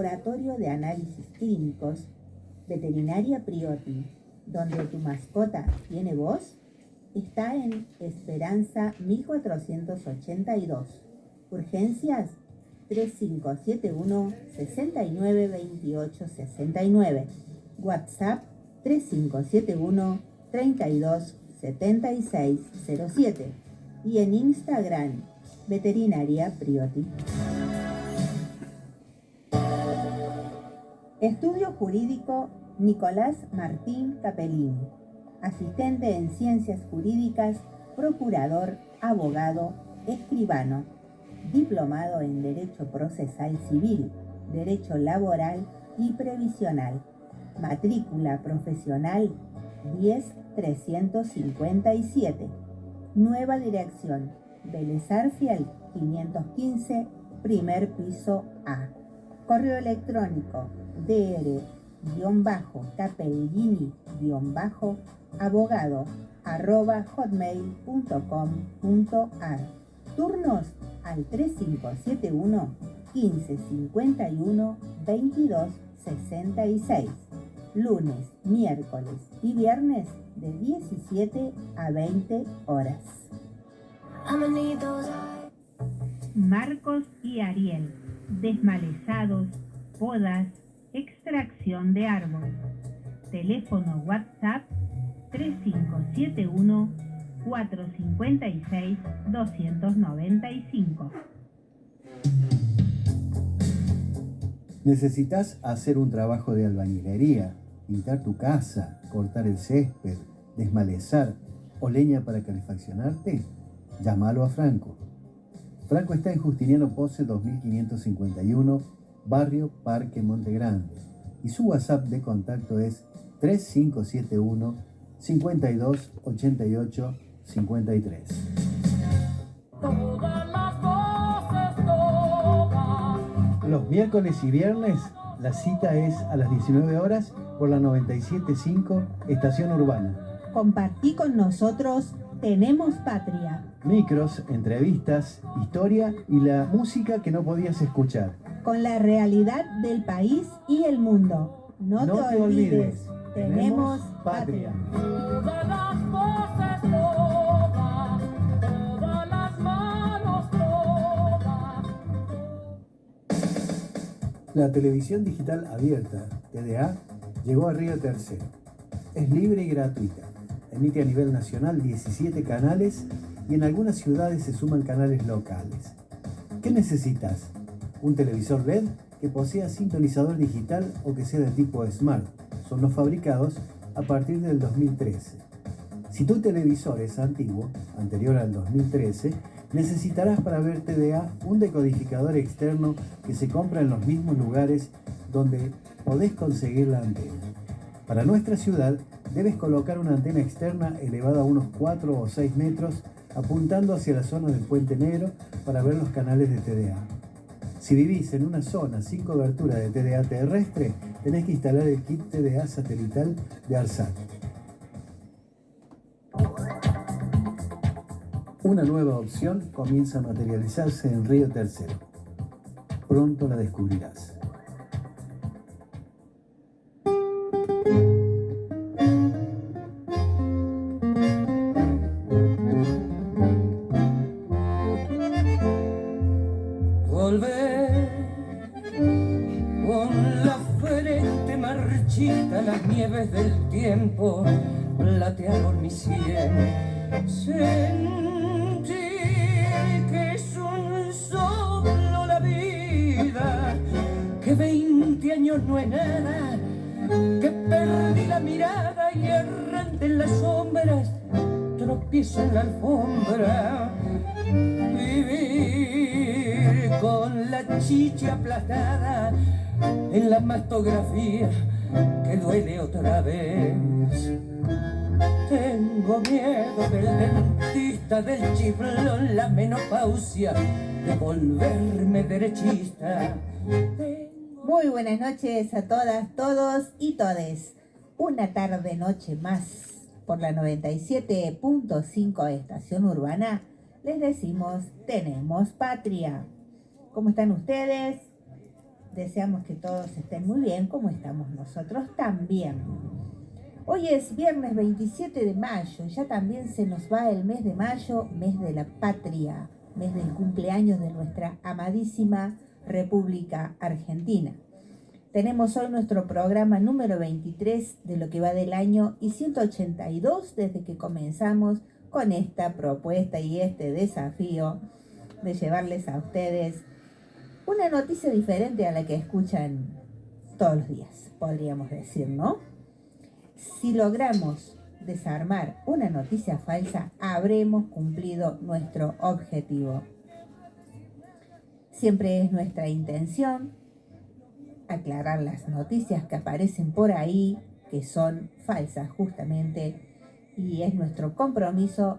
Laboratorio de Análisis Clínicos, Veterinaria Priotti, donde tu mascota tiene voz, está en Esperanza 1482. Urgencias 3571 69 28 69. WhatsApp 3571 32 76 07. Y en Instagram, Veterinaria Priotti. Estudio Jurídico Nicolás Martín Capellini. Asistente en Ciencias Jurídicas, procurador, abogado, escribano. Diplomado en Derecho Procesal Civil, Derecho Laboral y Previsional. Matrícula profesional 10357. Nueva dirección, Vélez Arfiel 515, primer piso A. Correo electrónico dr-capellini-abogado@hotmail.com.ar. Turnos al 3571 1551 22 66. Lunes, miércoles y viernes de 17 a 20 horas. Marcos y Ariel, desmalezados, podas, extracción de árbol. Teléfono WhatsApp 3571 456 295. ¿Necesitas hacer un trabajo de albañilería, pintar tu casa, cortar el césped, desmalezar o leña para calefaccionarte? Llámalo a Franco. Franco está en Justiniano Pose 2551, barrio Parque Monte Grande, y su WhatsApp de contacto es 3571 52 88 53. Los miércoles y viernes la cita es a las 19 horas por la 97.5 Estación Urbana. Compartí con nosotros Tenemos Patria. Micros, entrevistas, historia y la música que no podías escuchar. Con la realidad del país y el mundo. No te olvides. Tenemos Patria. Todas las voces todas, todas las manos todas. La televisión digital abierta, TDA, llegó a Río Tercero. Es libre y gratuita. Emite a nivel nacional 17 canales y en algunas ciudades se suman canales locales. ¿Qué necesitas? Un televisor LED que posea sintonizador digital o que sea de tipo Smart. Son los fabricados a partir del 2013. Si tu televisor es antiguo, anterior al 2013, necesitarás para ver TDA un decodificador externo que se compra en los mismos lugares donde podés conseguir la antena. Para nuestra ciudad, debes colocar una antena externa elevada a unos 4 o 6 metros, apuntando hacia la zona del Puente Negro para ver los canales de TDA. Si vivís en una zona sin cobertura de TDA terrestre, tenés que instalar el kit TDA satelital de ARSAT. Una nueva opción comienza a materializarse en Río Tercero. Pronto la descubrirás. Volver con la frente marchita, las nieves del tiempo platearon mi sien. Sentí que es un soplo la vida, que 20 años no es nada, que perdí la mirada y errante en las sombras tropiezo en la alfombra. Vivir con la chicha aplastada en la mastografía que duele otra vez. Tengo miedo del dentista, del chiflón, la menopausia, de volverme derechista. Muy buenas noches a todas, todos y todes. Una tarde noche más por la 97.5 Estación Urbana. Les decimos, tenemos patria. ¿Cómo están ustedes? Deseamos que todos estén muy bien, como estamos nosotros también. Hoy es viernes 27 de mayo, ya también se nos va el mes de mayo, mes de la patria, mes del cumpleaños de nuestra amadísima República Argentina. Tenemos hoy nuestro programa número 23 de lo que va del año y 182 desde que comenzamos con esta propuesta y este desafío de llevarles a ustedes una noticia diferente a la que escuchan todos los días, podríamos decir, ¿no? Si logramos desarmar una noticia falsa, habremos cumplido nuestro objetivo. Siempre es nuestra intención aclarar las noticias que aparecen por ahí, que son falsas justamente, y es nuestro compromiso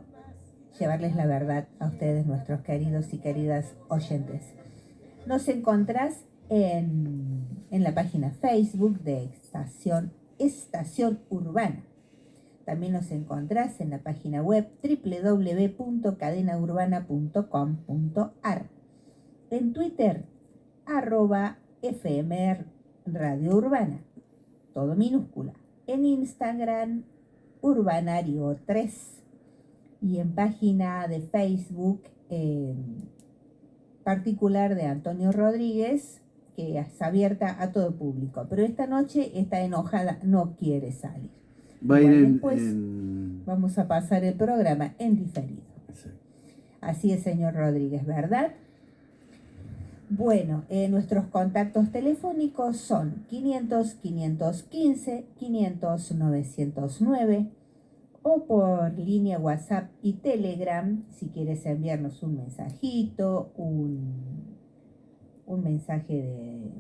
llevarles la verdad a ustedes, nuestros queridos y queridas oyentes. Nos encontrás en la página Facebook de Estación Urbana. También nos encontrás en la página web www.cadenaurbana.com.ar. En Twitter, @FMR Radio Urbana, todo minúscula. En Instagram, Urbanario 3. Y en página de Facebook particular de Antonio Rodríguez, que es abierta a todo público. Pero esta noche está enojada, no quiere salir. Va a ir después vamos a pasar el programa en diferido. Sí. Así es, señor Rodríguez, ¿verdad? Bueno, nuestros contactos telefónicos son 500-515-500-909 o por línea WhatsApp y Telegram, si quieres enviarnos un mensajito, un mensaje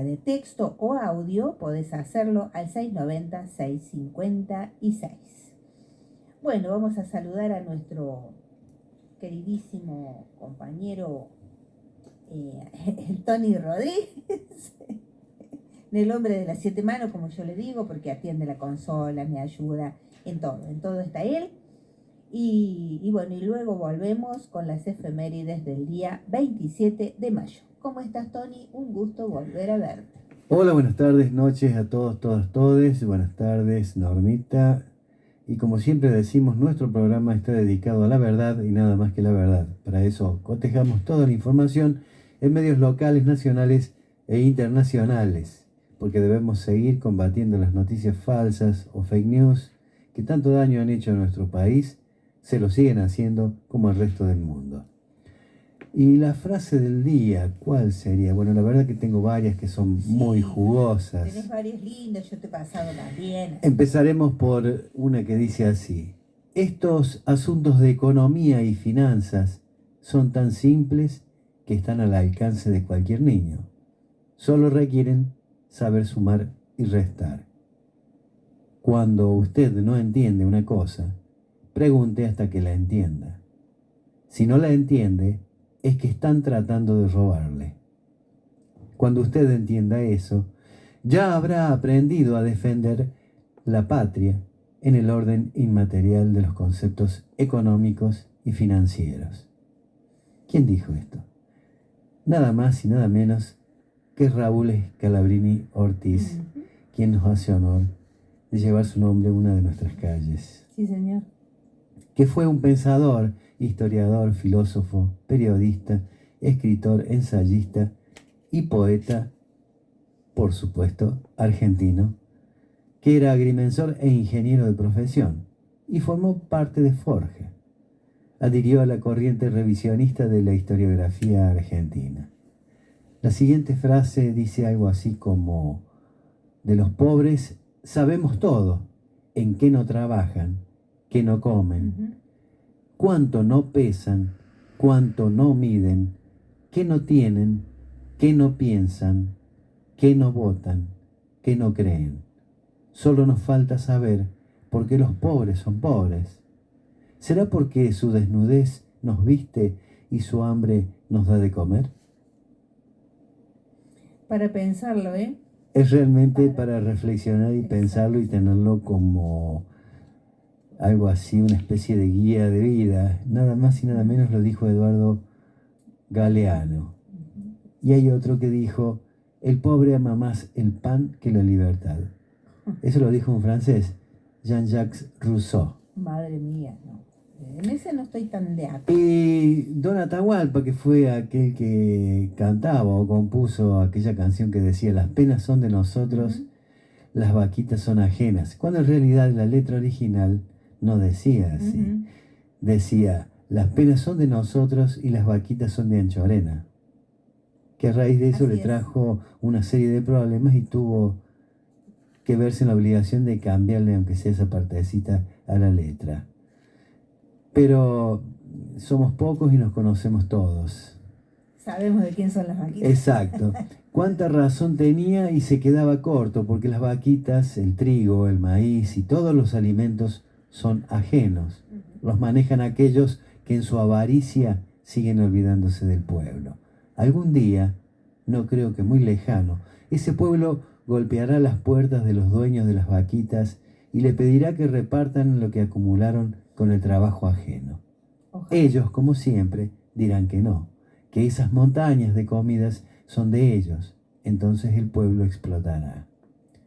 de texto o audio, podés hacerlo al 690-656. Bueno, vamos a saludar a nuestro queridísimo compañero el Tony Rodríguez, el hombre de las 7 manos, como yo le digo, porque atiende la consola, me ayuda en todo está él. Y bueno, y luego volvemos con las efemérides del día 27 de mayo. ¿Cómo estás, Tony? Un gusto volver a verte. Hola, buenas tardes, noches a todos, todas, todes. Buenas tardes, Normita. Y como siempre decimos, nuestro programa está dedicado a la verdad y nada más que la verdad. Para eso cotejamos toda la información en medios locales, nacionales e internacionales, porque debemos seguir combatiendo las noticias falsas o fake news que tanto daño han hecho a nuestro país, se lo siguen haciendo como al resto del mundo. Y la frase del día, ¿cuál sería? Bueno, la verdad que tengo varias que son muy jugosas. Tenés varias lindas, yo te he pasado también. Empezaremos por una que dice así: estos asuntos de economía y finanzas son tan simples que están al alcance de cualquier niño. Solo requieren saber sumar y restar. Cuando usted no entiende una cosa, pregunte hasta que la entienda. Si no la entiende, es que están tratando de robarle. Cuando usted entienda eso, ya habrá aprendido a defender la patria en el orden inmaterial de los conceptos económicos y financieros. ¿Quién dijo esto? Nada más y nada menos que Raúl Scalabrini Ortiz, quien nos hace honor de llevar su nombre a una de nuestras calles. Sí, señor. Que fue un pensador, historiador, filósofo, periodista, escritor, ensayista y poeta, por supuesto, argentino, que era agrimensor e ingeniero de profesión y formó parte de Forja. Adhirió a la corriente revisionista de la historiografía argentina. La siguiente frase dice algo así como: de los pobres sabemos todo, en qué no trabajan, qué no comen, cuánto no pesan, cuánto no miden, qué no tienen, qué no piensan, qué no votan, qué no creen. Solo nos falta saber por qué los pobres son pobres. ¿Será porque su desnudez nos viste y su hambre nos da de comer? Para pensarlo, ¿eh? Es realmente para reflexionar y pensarlo y tenerlo como algo así, una especie de guía de vida. Nada más y nada menos lo dijo Eduardo Galeano. Y hay otro que dijo El pobre ama más el pan que la libertad. Eso lo dijo un francés, Jean-Jacques Rousseau. Madre mía, no. En ese no estoy tan de acuerdo. Y Don Atahualpa, que fue aquel que cantaba o compuso aquella canción que decía, las penas son de nosotros, las vaquitas son ajenas, cuando en realidad la letra original no decía así. Decía, las penas son de nosotros y las vaquitas son de Anchorena. Que a raíz de eso Así le es. trajo una serie de problemas y tuvo que verse en la obligación de cambiarle, aunque sea esa partecita, a la letra. Pero somos pocos y nos conocemos todos. Sabemos de quién son las vaquitas. Exacto. Cuánta razón tenía y se quedaba corto, porque las vaquitas, el trigo, el maíz y todos los alimentos son ajenos. Los manejan aquellos que en su avaricia siguen olvidándose del pueblo. Algún día, no creo que muy lejano, ese pueblo golpeará las puertas de los dueños de las vaquitas y le pedirá que repartan lo que acumularon con el trabajo ajeno. Ojalá. Ellos, como siempre, dirán que no, que esas montañas de comidas son de ellos. Entonces el pueblo explotará.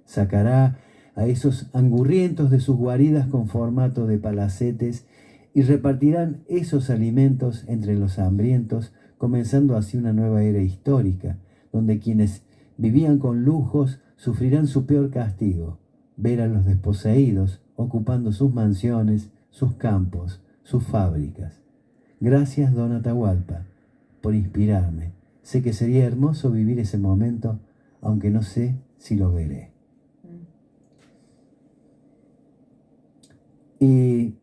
Sacará a esos angurrientos de sus guaridas con formato de palacetes y repartirán esos alimentos entre los hambrientos, comenzando así una nueva era histórica, donde quienes vivían con lujos sufrirán su peor castigo, ver a los desposeídos ocupando sus mansiones, sus campos, sus fábricas. Gracias, Don Atahualpa, por inspirarme. Sé que sería hermoso vivir ese momento, aunque no sé si lo veré. Y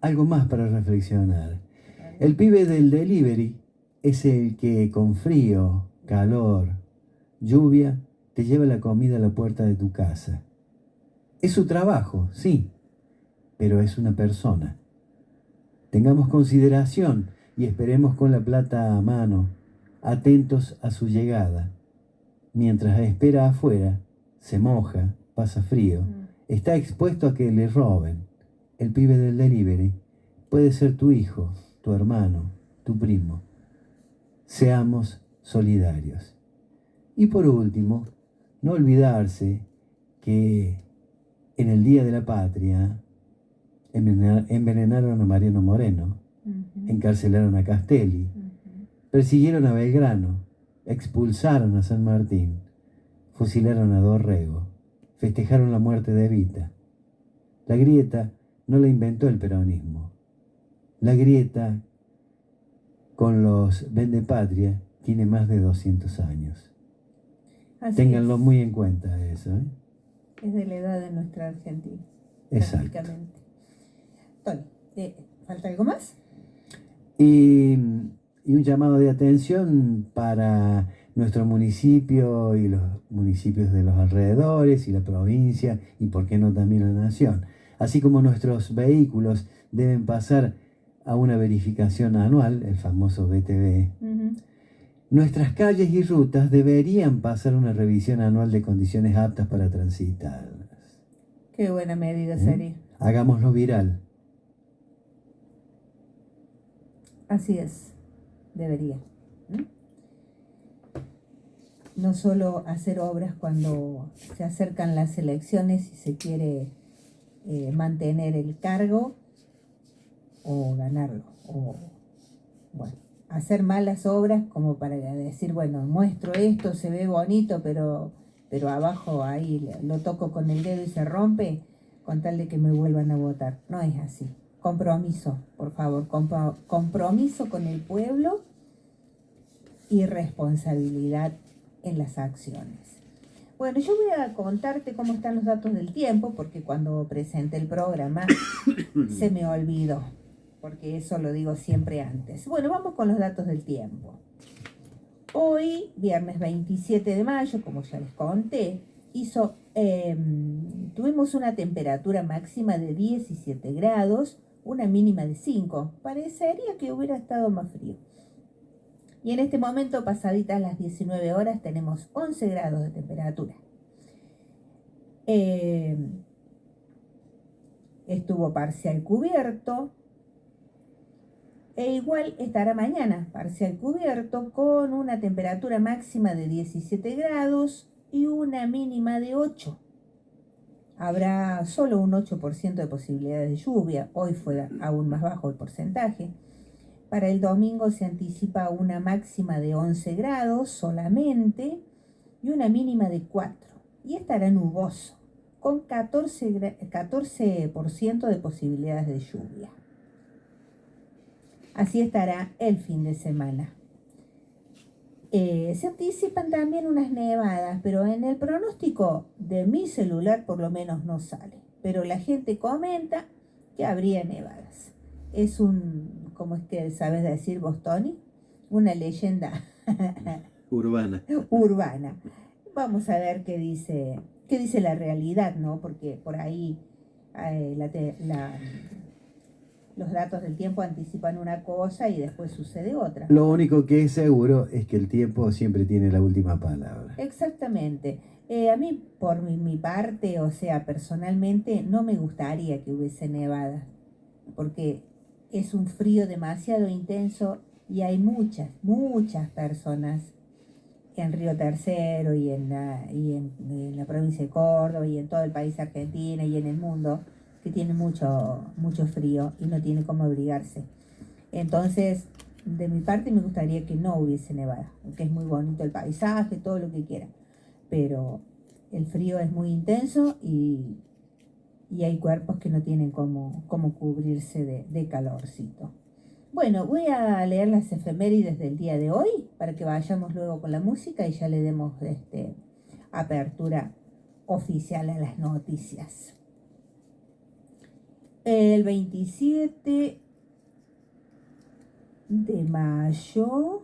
algo más para reflexionar. El pibe del delivery es el que con frío, calor, lluvia, te lleva la comida a la puerta de tu casa. Es su trabajo, sí, pero es una persona. Tengamos consideración y esperemos con la plata a mano, atentos a su llegada. Mientras espera afuera, se moja, pasa frío, está expuesto a que le roben. El pibe del delivery puede ser tu hijo, tu hermano, tu primo. Seamos solidarios. Y por último, no olvidarse que en el Día de la Patria envenenaron a Mariano Moreno, encarcelaron a Castelli, persiguieron a Belgrano, expulsaron a San Martín, fusilaron a Dorrego, festejaron la muerte de Evita. La grieta no la inventó el peronismo. La grieta con los vendepatria tiene más de 200 años. Así Ténganlo es. muy en cuenta eso, ¿eh? Es de la edad de nuestra Argentina. Exacto. Prácticamente. Tony, ¿falta algo más? Y un llamado de atención para nuestro municipio y los municipios de los alrededores y la provincia y por qué no también la nación. Así como nuestros vehículos deben pasar a una verificación anual, el famoso BTV, nuestras calles y rutas deberían pasar una revisión anual de condiciones aptas para transitar. Qué buena medida sería. Hagámoslo viral. Así es, debería. No solo hacer obras cuando se acercan las elecciones y se quiere mantener el cargo o ganarlo, o bueno, hacer malas obras como para decir, bueno, muestro esto, se ve bonito, pero abajo ahí lo toco con el dedo y se rompe, con tal de que me vuelvan a votar. No es así. Compromiso, por favor, compromiso con el pueblo y responsabilidad en las acciones. Bueno, yo voy a contarte cómo están los datos del tiempo, porque cuando presenté el programa se me olvidó, porque eso lo digo siempre antes. Bueno, vamos con los datos del tiempo. Hoy, viernes 27 de mayo, como ya les conté, tuvimos una temperatura máxima de 17 grados, una mínima de 5. Parecería que hubiera estado más frío. Y en este momento, pasaditas las 19 horas, tenemos 11 grados de temperatura. Estuvo parcial cubierto. E igual estará mañana, parcial cubierto, con una temperatura máxima de 17 grados y una mínima de 8. Habrá solo un 8% de posibilidades de lluvia. Hoy fue aún más bajo el porcentaje. Para el domingo se anticipa una máxima de 11 grados solamente y una mínima de 4. Y estará nuboso, con 14% de posibilidades de lluvia. Así estará el fin de semana. Se anticipan también unas nevadas, pero en el pronóstico de mi celular por lo menos no sale. Pero la gente comenta que habría nevadas. Es ¿cómo es que sabes decir vos, Tony? Una leyenda Urbana. urbana. Vamos a ver qué dice la realidad, ¿no? Porque por ahí los datos del tiempo anticipan una cosa y después sucede otra. Lo único que es seguro es que el tiempo siempre tiene la última palabra. Exactamente. A mí, por mi parte, o sea, personalmente, no me gustaría que hubiese nevadas, porque es un frío demasiado intenso y hay muchas personas en Río Tercero y en la provincia de Córdoba y en todo el país argentino y en el mundo que tienen mucho frío y no tienen cómo abrigarse. Entonces, de mi parte me gustaría que no hubiese nevada, aunque es muy bonito el paisaje, todo lo que quieran, pero el frío es muy intenso y hay cuerpos que no tienen cómo cubrirse de calorcito. Bueno, voy a leer las efemérides del día de hoy para que vayamos luego con la música y ya le demos apertura oficial a las noticias. El 27 de mayo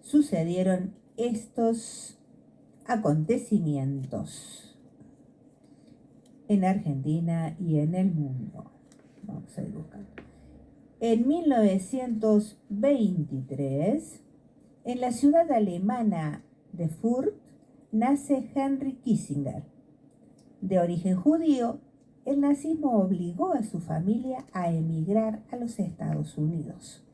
sucedieron estos acontecimientos en Argentina y en el mundo. Vamos a ir buscando. En 1923, en la ciudad alemana de Fürth, nace Henry Kissinger. De origen judío, el nazismo obligó a su familia a emigrar a los Estados Unidos.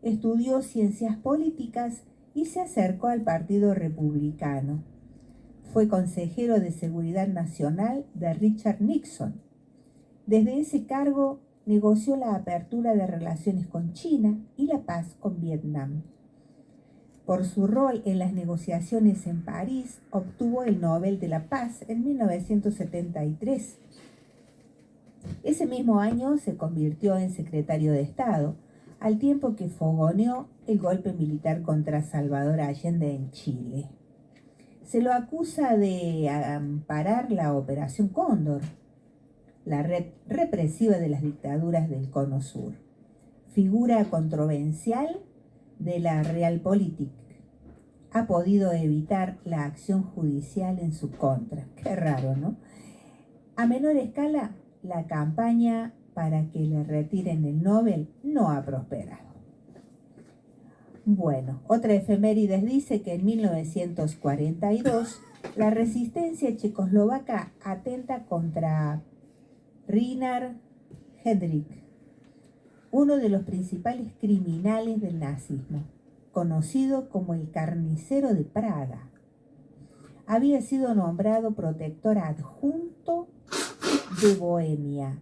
Estudió ciencias políticas y se acercó al Partido Republicano. Fue consejero de Seguridad Nacional de Richard Nixon. Desde ese cargo negoció la apertura de relaciones con China y la paz con Vietnam. Por su rol en las negociaciones en París, obtuvo el Nobel de la Paz en 1973. Ese mismo año se convirtió en secretario de Estado, al tiempo que fogoneó el golpe militar contra Salvador Allende en Chile. Se lo acusa de amparar la Operación Cóndor, la red represiva de las dictaduras del Cono Sur. Figura controversial de la Realpolitik. Ha podido evitar la acción judicial en su contra. Qué raro, ¿no? A menor escala, la campaña para que le retiren el Nobel no ha prosperado. Bueno, otra efemérides dice que en 1942 la resistencia checoslovaca atenta contra Reinhard Heydrich, uno de los principales criminales del nazismo, conocido como el Carnicero de Praga. Había sido nombrado protector adjunto de Bohemia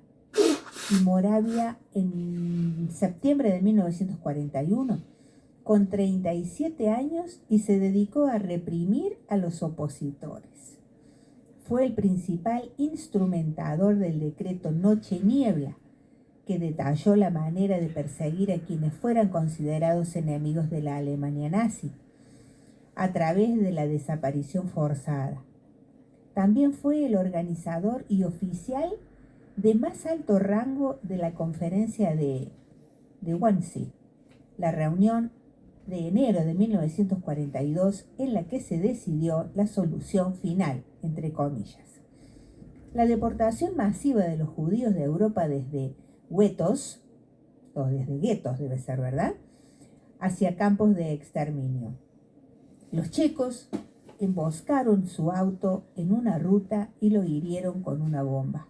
y Moravia en septiembre de 1941, con 37 años, y se dedicó a reprimir a los opositores. Fue el principal instrumentador del decreto Noche-Niebla, que detalló la manera de perseguir a quienes fueran considerados enemigos de la Alemania nazi, a través de la desaparición forzada. También fue el organizador y oficial de más alto rango de la conferencia de Wannsee, la reunión de enero de 1942 en la que se decidió la solución final, entre comillas. La deportación masiva de los judíos de Europa desde guetos, o desde guetos debe ser, ¿verdad?, hacia campos de exterminio. Los checos emboscaron su auto en una ruta y lo hirieron con una bomba.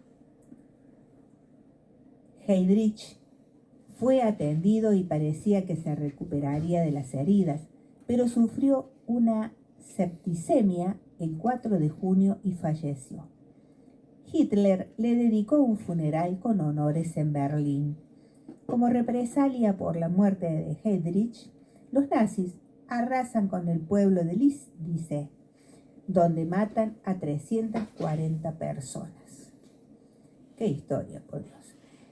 Heydrich Fue atendido y parecía que se recuperaría de las heridas, pero sufrió una septicemia el 4 de junio y falleció. Hitler le dedicó un funeral con honores en Berlín. Como represalia por la muerte de Heydrich, los nazis arrasan con el pueblo de Lidice, donde matan a 340 personas. ¡Qué historia, por Dios!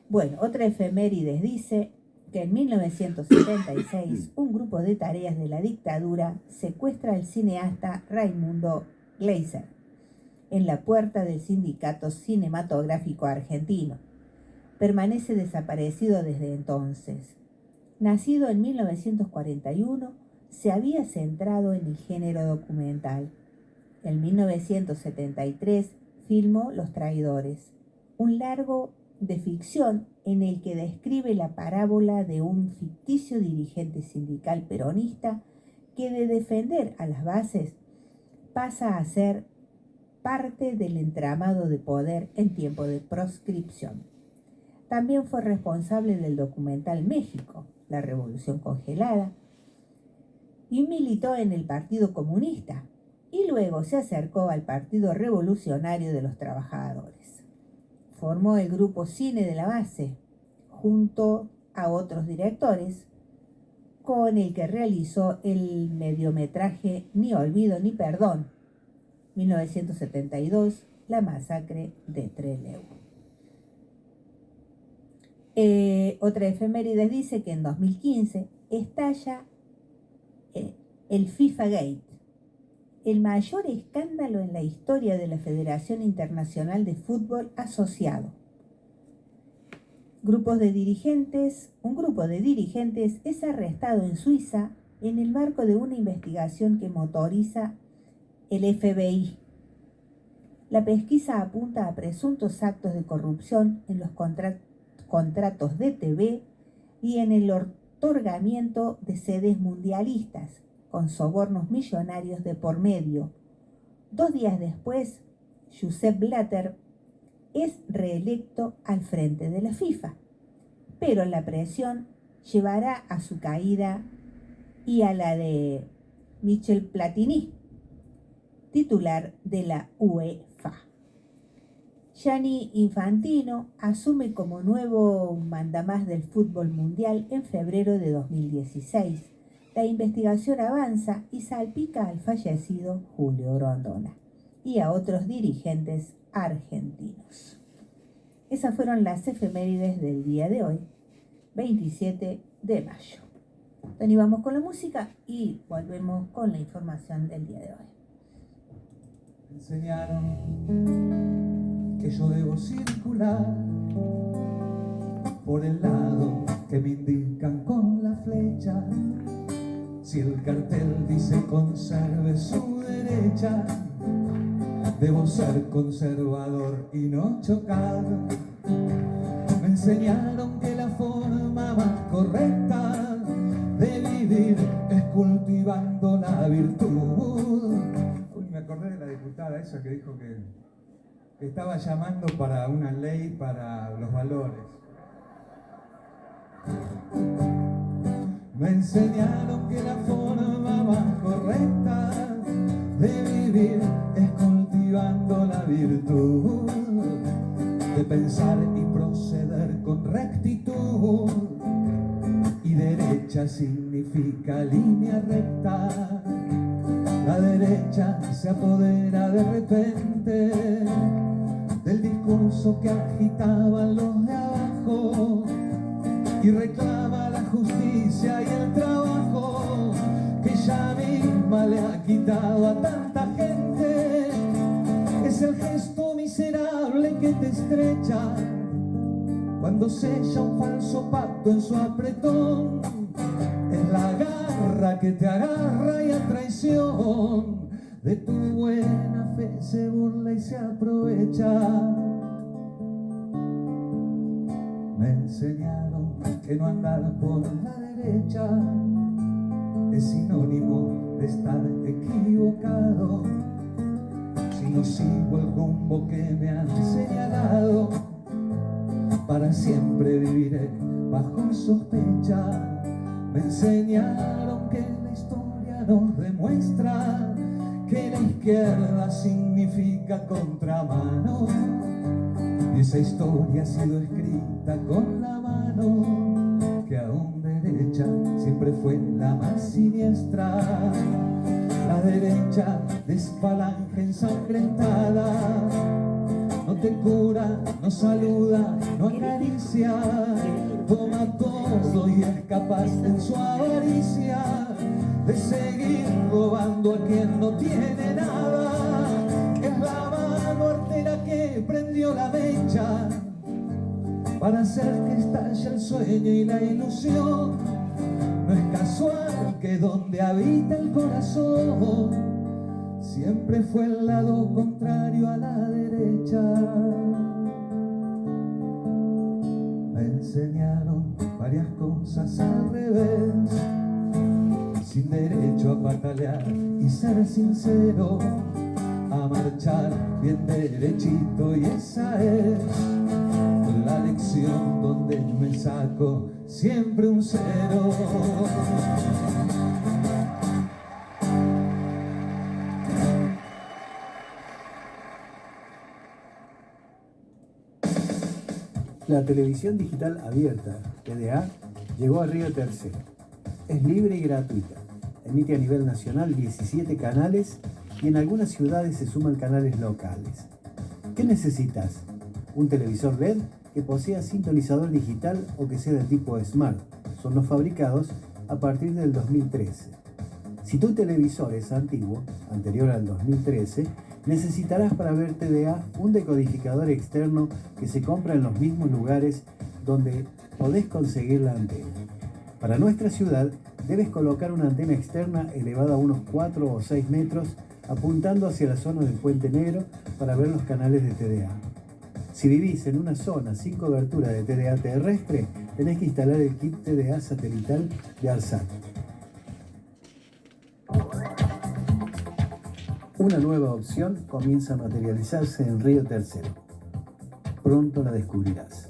Bueno, otra efemérides dice que en 1976 un grupo de tareas de la dictadura secuestra al cineasta Raimundo Gleiser en la puerta del Sindicato Cinematográfico Argentino. Permanece desaparecido desde entonces. Nacido en 1941, se había centrado en el género documental. En 1973 filmó Los Traidores, un largo de ficción en el que describe la parábola de un ficticio dirigente sindical peronista que de defender a las bases pasa a ser parte del entramado de poder en tiempo de proscripción. También fue responsable del documental México, la Revolución Congelada, y militó en el Partido Comunista, y luego se acercó al Partido Revolucionario de los Trabajadores. Formó el grupo Cine de la Base, junto a otros directores, con el que realizó el mediometraje Ni Olvido ni Perdón, 1972, La masacre de Trelew. Otra efeméride dice que en 2015 estalla el FIFA Gate, el mayor escándalo en la historia de la Federación Internacional de Fútbol Asociado. Un grupo de dirigentes es arrestado en Suiza en el marco de una investigación que motoriza el FBI. La pesquisa apunta a presuntos actos de corrupción en los contratos de TV y en el otorgamiento de sedes mundialistas, con sobornos millonarios de por medio. 2 días después, Josep Blatter es reelecto al frente de la FIFA, pero la presión llevará a su caída y a la de Michel Platini, titular de la UEFA. Gianni Infantino asume como nuevo mandamás del fútbol mundial en febrero de 2016. La investigación avanza y salpica al fallecido Julio Grondona y a otros dirigentes argentinos. Esas fueron las efemérides del día de hoy, 27 de mayo. Entonces vamos con la música y volvemos con la información del día de hoy. Me enseñaron que yo debo circular por el lado que me indican con la flecha. Si el cartel dice conserve su derecha, debo ser conservador y no chocar. Me enseñaron que la forma más correcta de vivir es cultivando la virtud. Uy, me acordé de la diputada esa que dijo que estaba llamando para una ley para los valores. Me enseñaron que la forma más correcta de vivir es cultivando la virtud, de pensar y proceder con rectitud, y derecha significa línea recta. La derecha se apodera de repente del discurso que agitaban los de abajo y reclama la justicia y el trabajo que ella misma le ha quitado a tanta gente. Es el gesto miserable que te estrecha cuando sella un falso pacto en su apretón. Es la garra que te agarra y a traición de tu buena fe se burla y se aprovecha. Me enseñaron que no andar por la derecha es sinónimo de estar equivocado. Si no sigo el rumbo que me han señalado, para siempre viviré bajo sospecha. Me enseñaron que la historia nos demuestra que la izquierda significa contramano, y esa historia ha sido escrita con la mano, que aún derecha siempre fue la más siniestra. La derecha de falange ensangrentada no te cura, no saluda, no acaricia, toma todo y es capaz en su avaricia de seguir robando a quien no tiene nada. Es la mano artera que prendió la mecha para hacer que estalle el sueño y la ilusión. No es casual que donde habita el corazón siempre fue el lado contrario a la derecha. Me enseñaron varias cosas al revés, sin derecho a patalear y ser sincero, a marchar bien derechito, y esa es la lección donde me saco siempre un cero. La televisión digital abierta, TDA, llegó a Río Tercero. Es libre y gratuita. Emite a nivel nacional 17 canales y en algunas ciudades se suman canales locales. ¿Qué necesitas? Un televisor LED que posea sintonizador digital o que sea de tipo Smart. Son los fabricados a partir del 2013. Si tu televisor es antiguo, anterior al 2013, necesitarás para ver TDA un decodificador externo que se compra en los mismos lugares donde podés conseguir la antena. Para nuestra ciudad, debes colocar una antena externa elevada a unos 4 o 6 metros, apuntando hacia la zona del Puente Negro para ver los canales de TDA. Si vivís en una zona sin cobertura de TDA terrestre, tenés que instalar el kit TDA satelital de ARSAT. Una nueva opción comienza a materializarse en Río Tercero. Pronto la descubrirás.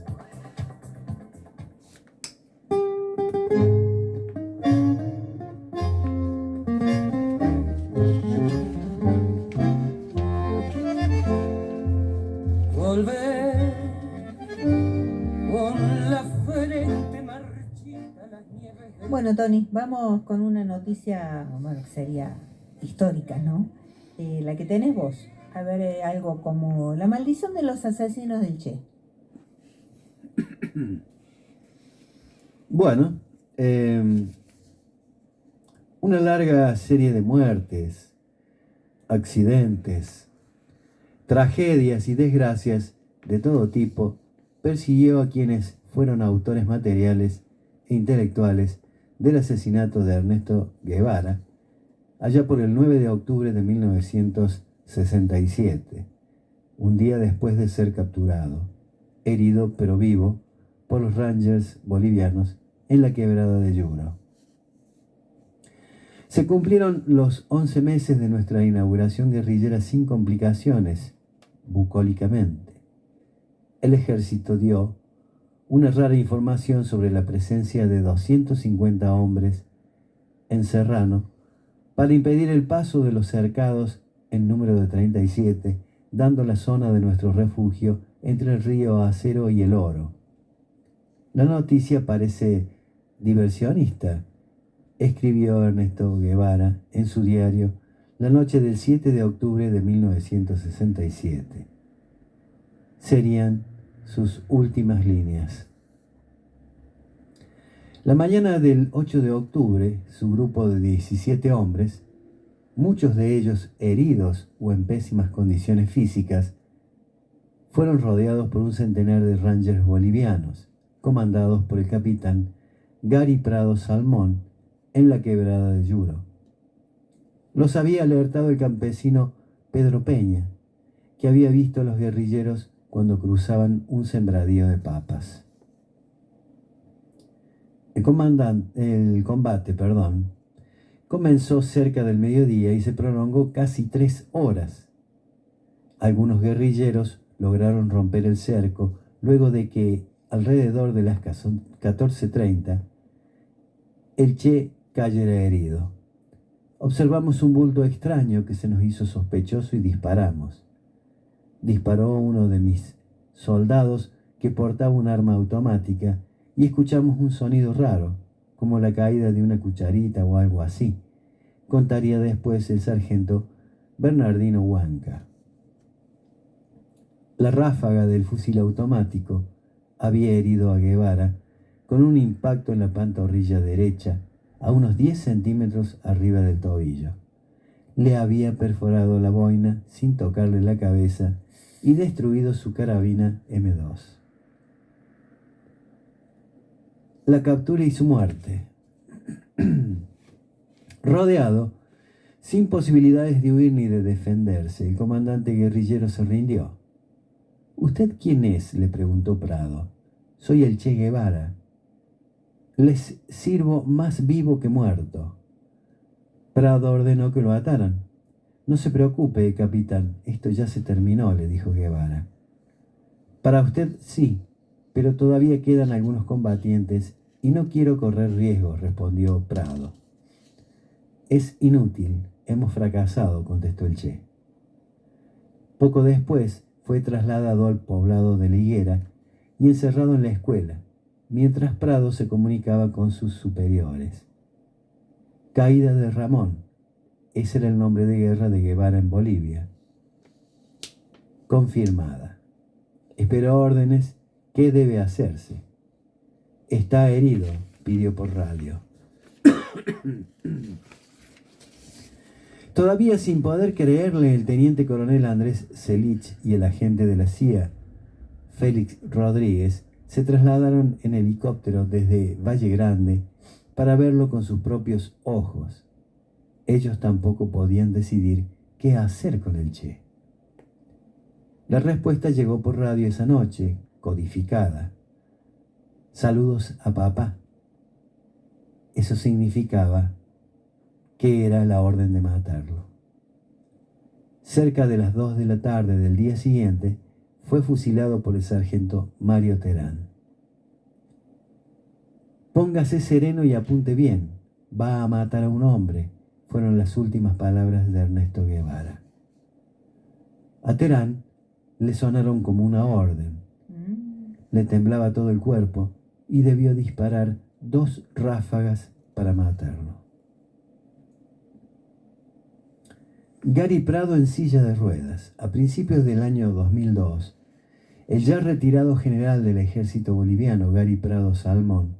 Volver con la frente marchita, las nieves del... Bueno, Tony, vamos con una noticia, bueno, que sería histórica, ¿no? La que tenés vos. A ver, algo como la maldición de los asesinos del Che. Bueno, una larga serie de muertes, accidentes, tragedias y desgracias de todo tipo persiguió a quienes fueron autores materiales e intelectuales del asesinato de Ernesto Guevara, allá por el 9 de octubre de 1967, un día después de ser capturado, herido pero vivo, por los Rangers bolivianos en la quebrada de Yuro. Se cumplieron los 11 meses de nuestra inauguración guerrillera sin complicaciones, bucólicamente. El ejército dio una rara información sobre la presencia de 250 hombres en Serrano para impedir el paso de los cercados en número de 37, dando la zona de nuestro refugio entre el río Acero y el Oro. La noticia parece diversionista, escribió Ernesto Guevara en su diario la noche del 7 de octubre de 1967. Serían sus últimas líneas. La mañana del 8 de octubre, su grupo de 17 hombres, muchos de ellos heridos o en pésimas condiciones físicas, fueron rodeados por un centenar de Rangers bolivianos, comandados por el capitán Gary Prado Salmón, en la quebrada de Yuro. Los había alertado el campesino Pedro Peña, que había visto a los guerrilleros cuando cruzaban un sembradío de papas. El combate comenzó cerca del mediodía y se prolongó casi 3 horas. Algunos guerrilleros lograron romper el cerco luego de que alrededor de las 14:30, el Che cayera herido. Observamos un bulto extraño que se nos hizo sospechoso y disparamos. Disparó uno de mis soldados que portaba un arma automática y escuchamos un sonido raro, como la caída de una cucharita o algo así, contaría después el sargento Bernardino Huanca. La ráfaga del fusil automático había herido a Guevara con un impacto en la pantorrilla derecha a unos 10 centímetros arriba del tobillo. Le había perforado la boina sin tocarle la cabeza y destruido su carabina M2. La captura y su muerte. Rodeado, sin posibilidades de huir ni de defenderse, el comandante guerrillero se rindió. ¿Usted quién es?, le preguntó Prado. Soy el Che Guevara. Les sirvo más vivo que muerto. Prado ordenó que lo ataran. No se preocupe, capitán, esto ya se terminó, le dijo Guevara. Para usted sí, pero todavía quedan algunos combatientes y no quiero correr riesgos, respondió Prado. Es inútil, hemos fracasado, contestó el Che. Poco después fue trasladado al poblado de La Higuera y encerrado en la escuela, mientras Prado se comunicaba con sus superiores. Caída de Ramón, ese era el nombre de guerra de Guevara en Bolivia. Confirmada. Esperó órdenes. ¿Qué debe hacerse? Está herido, pidió por radio. Todavía sin poder creerle, el teniente coronel Andrés Celich y el agente de la CIA, Félix Rodríguez, se trasladaron en helicóptero desde Valle Grande para verlo con sus propios ojos. Ellos tampoco podían decidir qué hacer con el Che. La respuesta llegó por radio esa noche, codificada. Saludos a papá. Eso significaba que era la orden de matarlo. Cerca de las 2 de la tarde del día siguiente, fue fusilado por el sargento Mario Terán. Póngase sereno y apunte bien, va a matar a un hombre, fueron las últimas palabras de Ernesto Guevara. A Terán le sonaron como una orden. Le temblaba todo el cuerpo y debió disparar 2 ráfagas para matarlo. Gary Prado en silla de ruedas. A principios del año 2002, el ya retirado general del ejército boliviano, Gary Prado Salmón,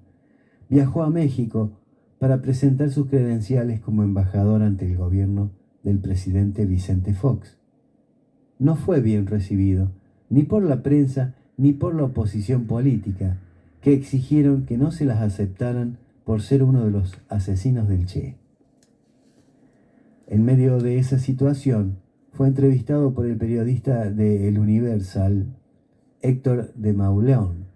viajó a México para presentar sus credenciales como embajador ante el gobierno del presidente Vicente Fox. No fue bien recibido, ni por la prensa ni por la oposición política, que exigieron que no se las aceptaran por ser uno de los asesinos del Che. En medio de esa situación, fue entrevistado por el periodista de El Universal, Héctor de Mauleón.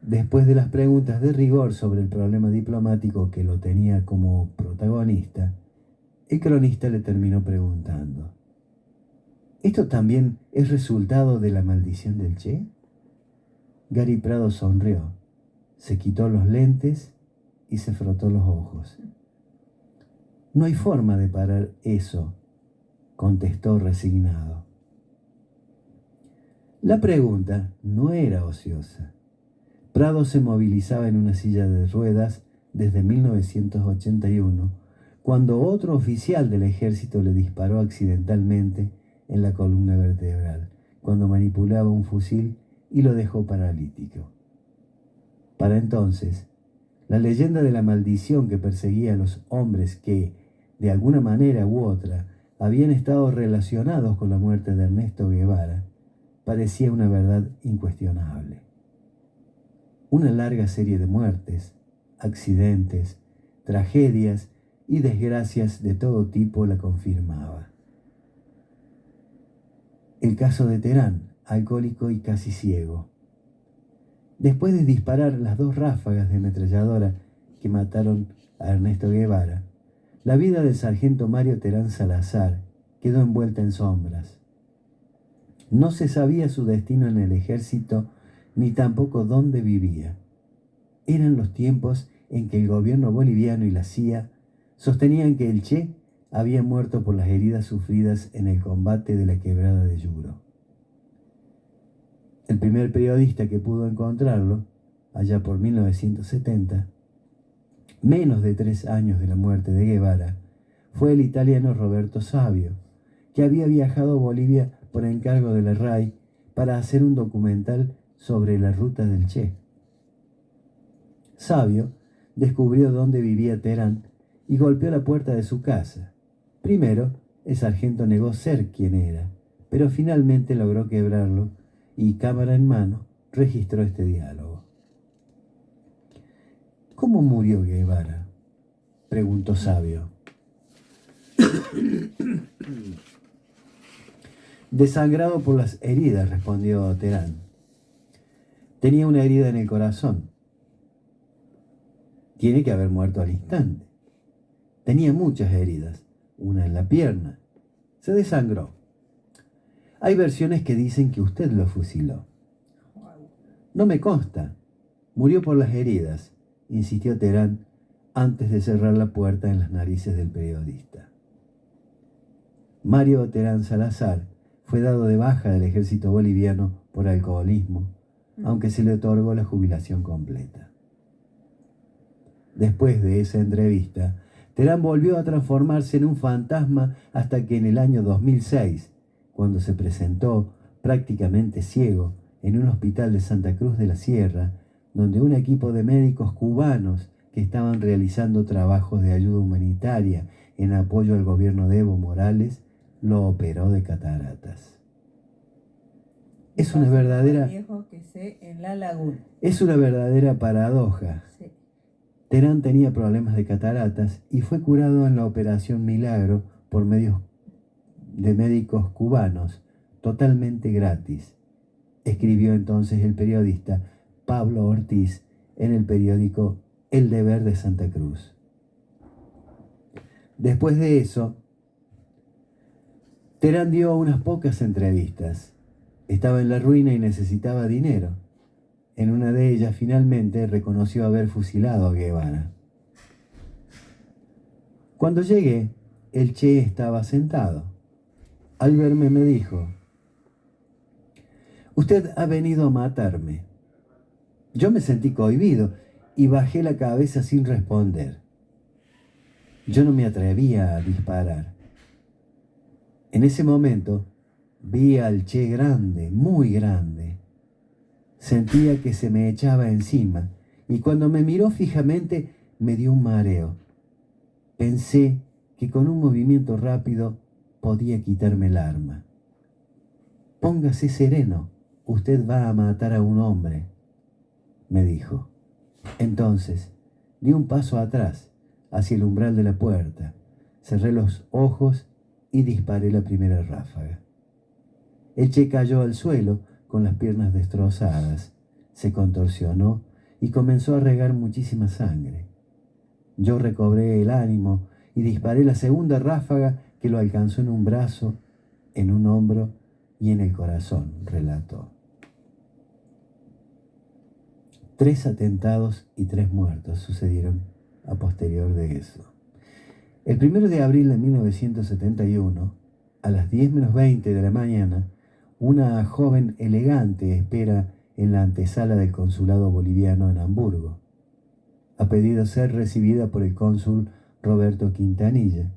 Después de las preguntas de rigor sobre el problema diplomático que lo tenía como protagonista, el cronista le terminó preguntando: ¿esto también es resultado de la maldición del Che? Gary Prado sonrió, se quitó los lentes y se frotó los ojos. No hay forma de parar eso, contestó resignado. La pregunta no era ociosa. Prado se movilizaba en una silla de ruedas desde 1981, cuando otro oficial del ejército le disparó accidentalmente en la columna vertebral, cuando manipulaba un fusil y lo dejó paralítico. Para entonces, la leyenda de la maldición que perseguía a los hombres que, de alguna manera u otra, habían estado relacionados con la muerte de Ernesto Guevara, parecía una verdad incuestionable. Una larga serie de muertes, accidentes, tragedias y desgracias de todo tipo la confirmaba. El caso de Terán, alcohólico y casi ciego. Después de disparar las 2 ráfagas de ametralladora que mataron a Ernesto Guevara, la vida del sargento Mario Terán Salazar quedó envuelta en sombras. No se sabía su destino en el ejército ni tampoco dónde vivía. Eran los tiempos en que el gobierno boliviano y la CIA sostenían que el Che había muerto por las heridas sufridas en el combate de la quebrada de Yuro. El primer periodista que pudo encontrarlo, allá por 1970, menos de 3 años de la muerte de Guevara, fue el italiano Roberto Savio, que había viajado a Bolivia por encargo de la RAI para hacer un documental sobre la ruta del Che. Savio descubrió dónde vivía Terán y golpeó la puerta de su casa. Primero, el sargento negó ser quien era, pero finalmente logró quebrarlo y, cámara en mano, registró este diálogo. ¿Cómo murió Guevara?, preguntó Savio. Desangrado por las heridas, respondió Terán. Tenía una herida en el corazón. Tiene que haber muerto al instante. Tenía muchas heridas, una en la pierna. Se desangró. Hay versiones que dicen que usted lo fusiló. No me consta. Murió por las heridas, insistió Terán antes de cerrar la puerta en las narices del periodista. Mario Terán Salazar fue dado de baja del ejército boliviano por alcoholismo, aunque se le otorgó la jubilación completa. Después de esa entrevista, Terán volvió a transformarse en un fantasma hasta que en el año 2006, cuando se presentó prácticamente ciego en un hospital de Santa Cruz de la Sierra, donde un equipo de médicos cubanos que estaban realizando trabajos de ayuda humanitaria en apoyo al gobierno de Evo Morales lo operó de cataratas. Es una verdadera paradoja. Sí. Terán tenía problemas de cataratas y fue curado en la Operación Milagro por medios de médicos cubanos, totalmente gratis, escribió entonces el periodista Pablo Ortiz en el periódico El Deber de Santa Cruz. Después de eso, Terán dio unas pocas entrevistas. Estaba en la ruina y necesitaba dinero. En una de ellas, finalmente, reconoció haber fusilado a Guevara. Cuando llegué, el Che estaba sentado. Al verme me dijo: «Usted ha venido a matarme». Yo me sentí cohibido y bajé la cabeza sin responder. Yo no me atrevía a disparar. En ese momento vi al Che grande, muy grande. Sentía que se me echaba encima y cuando me miró fijamente me dio un mareo. Pensé que con un movimiento rápido podía quitarme el arma. «Póngase sereno, usted va a matar a un hombre», me dijo. Entonces di un paso atrás, hacia el umbral de la puerta, cerré los ojos y disparé la primera ráfaga. El Che cayó al suelo con las piernas destrozadas, se contorsionó y comenzó a regar muchísima sangre. Yo recobré el ánimo y disparé la segunda ráfaga que lo alcanzó en un brazo, en un hombro y en el corazón, relató. 3 atentados y 3 muertos sucedieron a posterior de eso. El 1 de abril de 1971, a las 10:20 de la mañana, una joven elegante espera en la antesala del consulado boliviano en Hamburgo. Ha pedido ser recibida por el cónsul Roberto Quintanilla,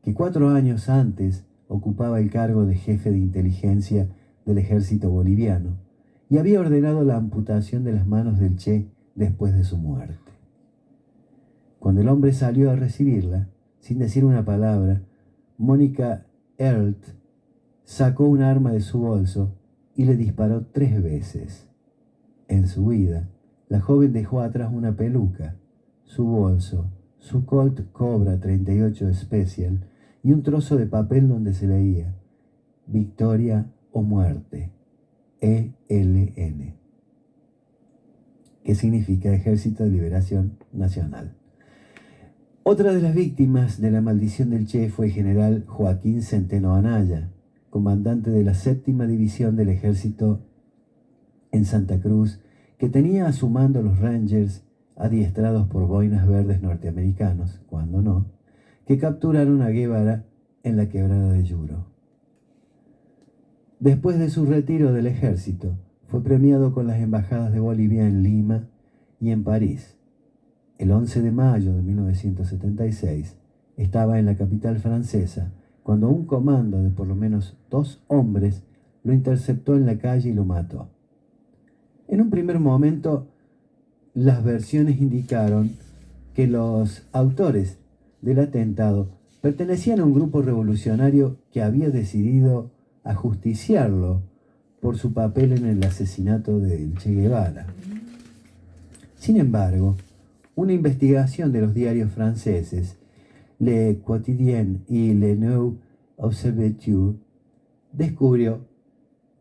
que 4 años antes ocupaba el cargo de jefe de inteligencia del ejército boliviano y había ordenado la amputación de las manos del Che después de su muerte. Cuando el hombre salió a recibirla, sin decir una palabra, Mónica Erlt sacó un arma de su bolso y le disparó 3 veces. En su huida, la joven dejó atrás una peluca, su bolso, su Colt Cobra 38 Special y un trozo de papel donde se leía: «Victoria o muerte, ELN», que significa Ejército de Liberación Nacional. Otra de las víctimas de la maldición del Che fue el general Joaquín Centeno Anaya, comandante de la 7ª División del Ejército en Santa Cruz, que tenía a su mando los Rangers adiestrados por boinas verdes norteamericanos, cuando no, que capturaron a Guevara en la quebrada de Yuro. Después de su retiro del ejército, fue premiado con las embajadas de Bolivia en Lima y en París. El 11 de mayo de 1976 estaba en la capital francesa cuando un comando de por lo menos 2 hombres lo interceptó en la calle y lo mató. En un primer momento, las versiones indicaron que los autores del atentado pertenecían a un grupo revolucionario que había decidido ajusticiarlo por su papel en el asesinato de Che Guevara. Sin embargo, una investigación de los diarios franceses, Le Quotidien y Le Nouveau Observateur, descubrió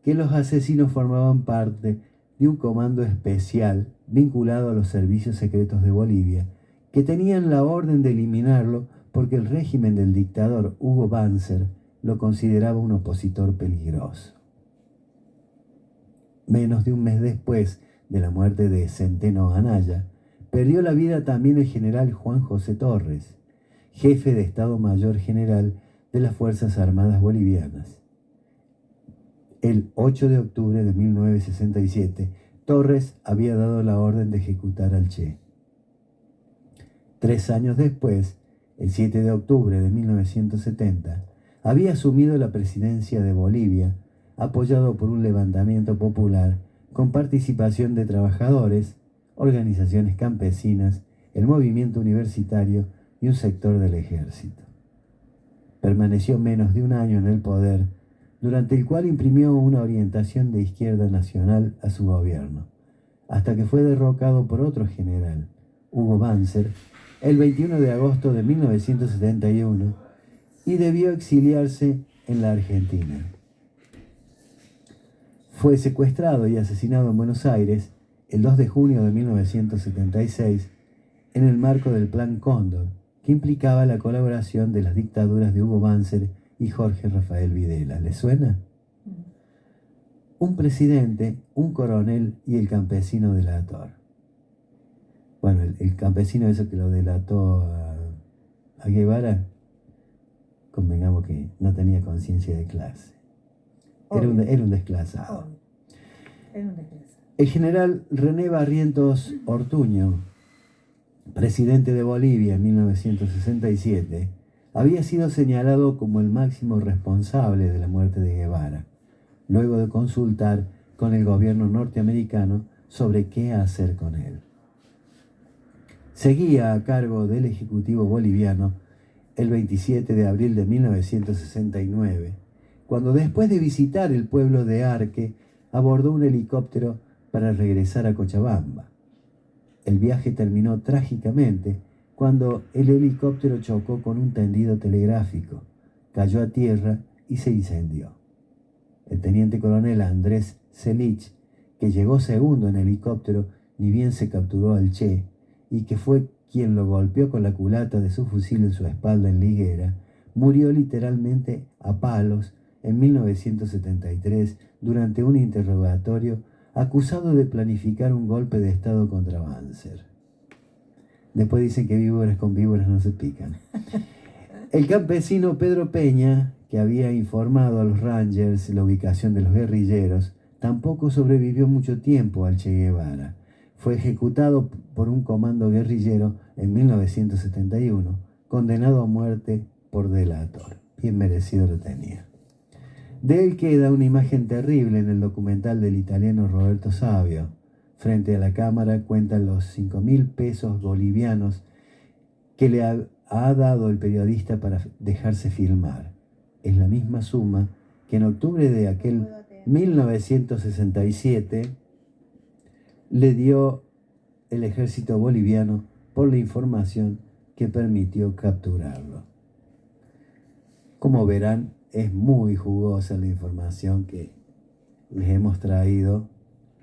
que los asesinos formaban parte de un comando especial vinculado a los servicios secretos de Bolivia, que tenían la orden de eliminarlo porque el régimen del dictador Hugo Banzer lo consideraba un opositor peligroso. Menos de un mes después de la muerte de Centeno Anaya, perdió la vida también el general Juan José Torres, jefe de Estado Mayor General de las Fuerzas Armadas Bolivianas. El 8 de octubre de 1967, Torres había dado la orden de ejecutar al Che. 3 años después, el 7 de octubre de 1970, había asumido la presidencia de Bolivia, apoyado por un levantamiento popular con participación de trabajadores, organizaciones campesinas, el movimiento universitario y un sector del ejército. Permaneció menos de un año en el poder, durante el cual imprimió una orientación de izquierda nacional a su gobierno, hasta que fue derrocado por otro general, Hugo Banzer, el 21 de agosto de 1971, y debió exiliarse en la Argentina. Fue secuestrado y asesinado en Buenos Aires el 2 de junio de 1976 en el marco del Plan Cóndor, que implicaba la colaboración de las dictaduras de Hugo Banzer y Jorge Rafael Videla. ¿Le suena? Un presidente, un coronel y el campesino delator. Bueno, el campesino ese que lo delató a Guevara, convengamos que no tenía conciencia de clase. Era un desclasado. Era un desclasado. El general René Barrientos Ortuño, presidente de Bolivia en 1967, había sido señalado como el máximo responsable de la muerte de Guevara, luego de consultar con el gobierno norteamericano sobre qué hacer con él. Seguía a cargo del Ejecutivo boliviano el 27 de abril de 1969, cuando después de visitar el pueblo de Arque, abordó un helicóptero para regresar a Cochabamba. El viaje terminó trágicamente cuando el helicóptero chocó con un tendido telegráfico, cayó a tierra y se incendió. El teniente coronel Andrés Selich, que llegó segundo en helicóptero, ni bien se capturó al Che, y que fue quien lo golpeó con la culata de su fusil en su espalda en Liguera, murió literalmente a palos en 1973 durante un interrogatorio, acusado de planificar un golpe de Estado contra Banzer. Después dicen que víboras con víboras no se pican. El campesino Pedro Peña, que había informado a los Rangers la ubicación de los guerrilleros, tampoco sobrevivió mucho tiempo al Che Guevara. Fue ejecutado por un comando guerrillero en 1971, condenado a muerte por delator. Bien merecido lo tenía. De él queda una imagen terrible en el documental del italiano Roberto Savio. Frente a la cámara cuentan los 5.000 pesos bolivianos que le ha dado el periodista para dejarse filmar. Es la misma suma que en octubre de aquel 1967 le dio el ejército boliviano por la información que permitió capturarlo. Como verán, es muy jugosa la información que les hemos traído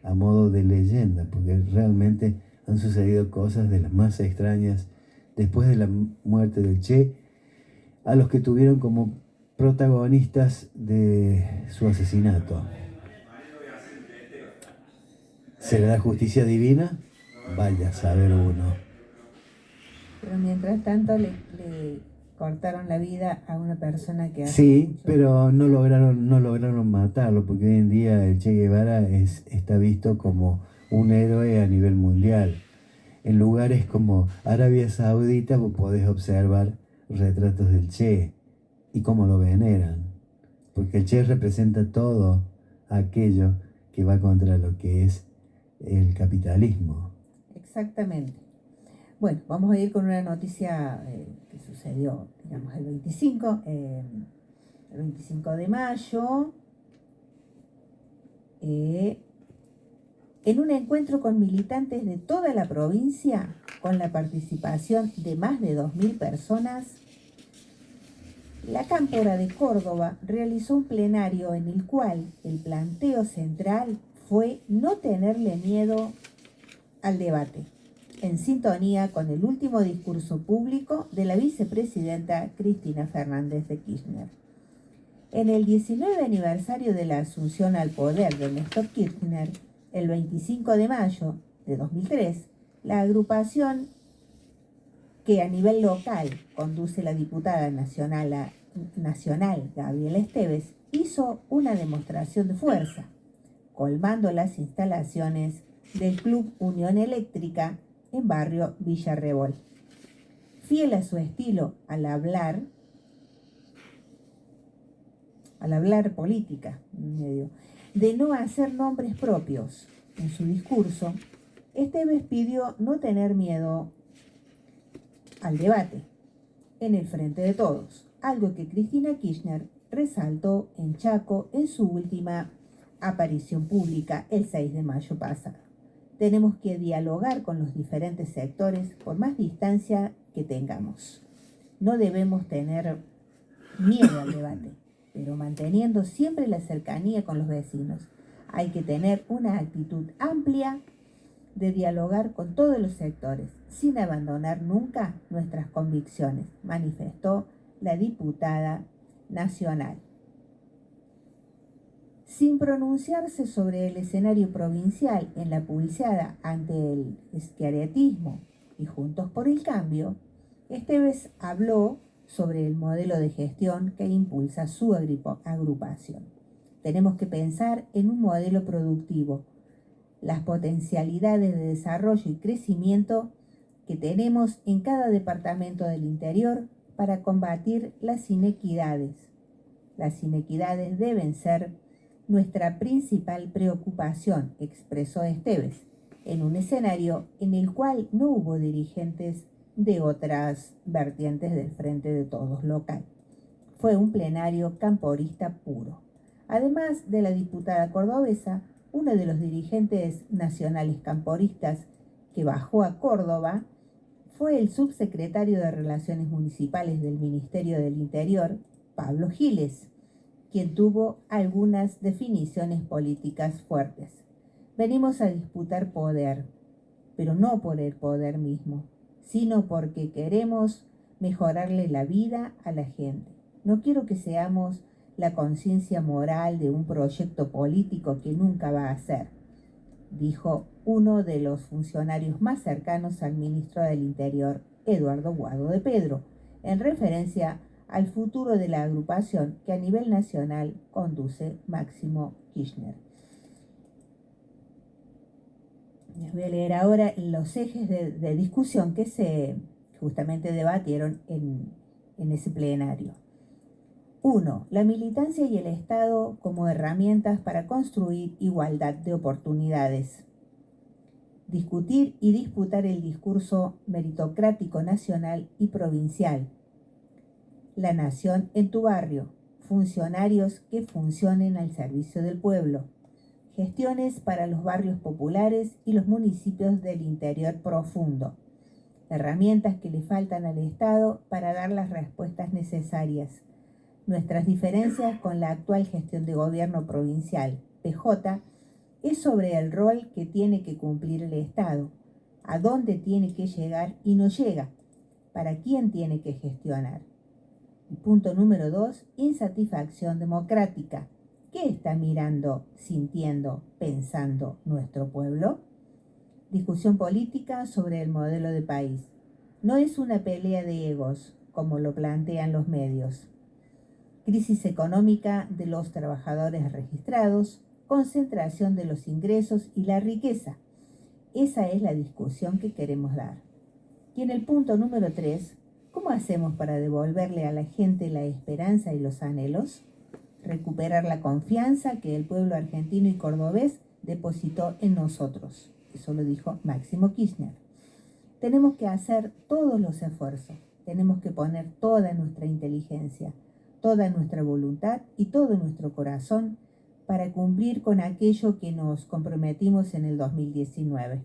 a modo de leyenda, porque realmente han sucedido cosas de las más extrañas después de la muerte del Che, a los que tuvieron como protagonistas de su asesinato. ¿Será la justicia divina? Vaya a saber uno. Pero mientras tanto le cortaron la vida a una persona que hace Sí, mucho- pero no lograron matarlo, porque hoy en día el Che Guevara está visto como un héroe a nivel mundial. En lugares como Arabia Saudita vos podés observar retratos del Che y cómo lo veneran, porque el Che representa todo aquello que va contra lo que es el capitalismo. Exactamente. Bueno, vamos a ir con una noticia que sucedió, digamos, el 25 de mayo, en un encuentro con militantes de toda la provincia, con la participación de más de 2.000 personas, la Cámpora de Córdoba realizó un plenario en el cual el planteo central fue no tenerle miedo al debate, en sintonía con el último discurso público de la vicepresidenta Cristina Fernández de Kirchner. En el 19 aniversario de la asunción al poder de Néstor Kirchner, el 25 de mayo de 2003, la agrupación que a nivel local conduce la diputada nacional Gabriela Esteves, hizo una demostración de fuerza, colmando las instalaciones del Club Unión Eléctrica en barrio Villarrebol. Fiel a su estilo al hablar política, de no hacer nombres propios en su discurso, Esteves pidió no tener miedo al debate en el frente de todos, algo que Cristina Kirchner resaltó en Chaco en su última aparición pública el 6 de mayo pasado. Tenemos que dialogar con los diferentes sectores por más distancia que tengamos. No debemos tener miedo al debate, pero manteniendo siempre la cercanía con los vecinos. Hay que tener una actitud amplia de dialogar con todos los sectores, sin abandonar nunca nuestras convicciones, manifestó la diputada nacional. Sin pronunciarse sobre el escenario provincial en la pulseada ante el schiarettismo y Juntos por el Cambio, Esteves habló sobre el modelo de gestión que impulsa su agrupación. Tenemos que pensar en un modelo productivo, las potencialidades de desarrollo y crecimiento que tenemos en cada departamento del interior para combatir las inequidades. Las inequidades deben ser nuestra principal preocupación, expresó Esteves, en un escenario en el cual no hubo dirigentes de otras vertientes del Frente de Todos local. Fue un plenario camporista puro. Además de la diputada cordobesa, uno de los dirigentes nacionales camporistas que bajó a Córdoba fue el subsecretario de Relaciones Municipales del Ministerio del Interior, Pablo Giles, quien tuvo algunas definiciones políticas fuertes. Venimos a disputar poder, pero no por el poder mismo, sino porque queremos mejorarle la vida a la gente. No quiero que seamos la conciencia moral de un proyecto político que nunca va a ser, dijo uno de los funcionarios más cercanos al ministro del Interior, Eduardo Guado de Pedro, en referencia al futuro de la agrupación que a nivel nacional conduce Máximo Kirchner. Les voy a leer ahora los ejes de discusión que se justamente debatieron en ese plenario. 1. La militancia y el Estado como herramientas para construir igualdad de oportunidades. Discutir y disputar el discurso meritocrático nacional y provincial. La nación en tu barrio. Funcionarios que funcionen al servicio del pueblo. Gestiones para los barrios populares y los municipios del interior profundo. Herramientas que le faltan al Estado para dar las respuestas necesarias. Nuestras diferencias con la actual gestión de gobierno provincial, PJ, es sobre el rol que tiene que cumplir el Estado, a dónde tiene que llegar y no llega, para quién tiene que gestionar. Y punto número 2, insatisfacción democrática. ¿Qué está mirando, sintiendo, pensando nuestro pueblo? Discusión política sobre el modelo de país. No es una pelea de egos, como lo plantean los medios. Crisis económica de los trabajadores registrados, concentración de los ingresos y la riqueza. Esa es la discusión que queremos dar. Y en el punto número 3, ¿cómo hacemos para devolverle a la gente la esperanza y los anhelos? Recuperar la confianza que el pueblo argentino y cordobés depositó en nosotros. Eso lo dijo Máximo Kirchner. Tenemos que hacer todos los esfuerzos, tenemos que poner toda nuestra inteligencia, toda nuestra voluntad y todo nuestro corazón para cumplir con aquello que nos comprometimos en el 2019.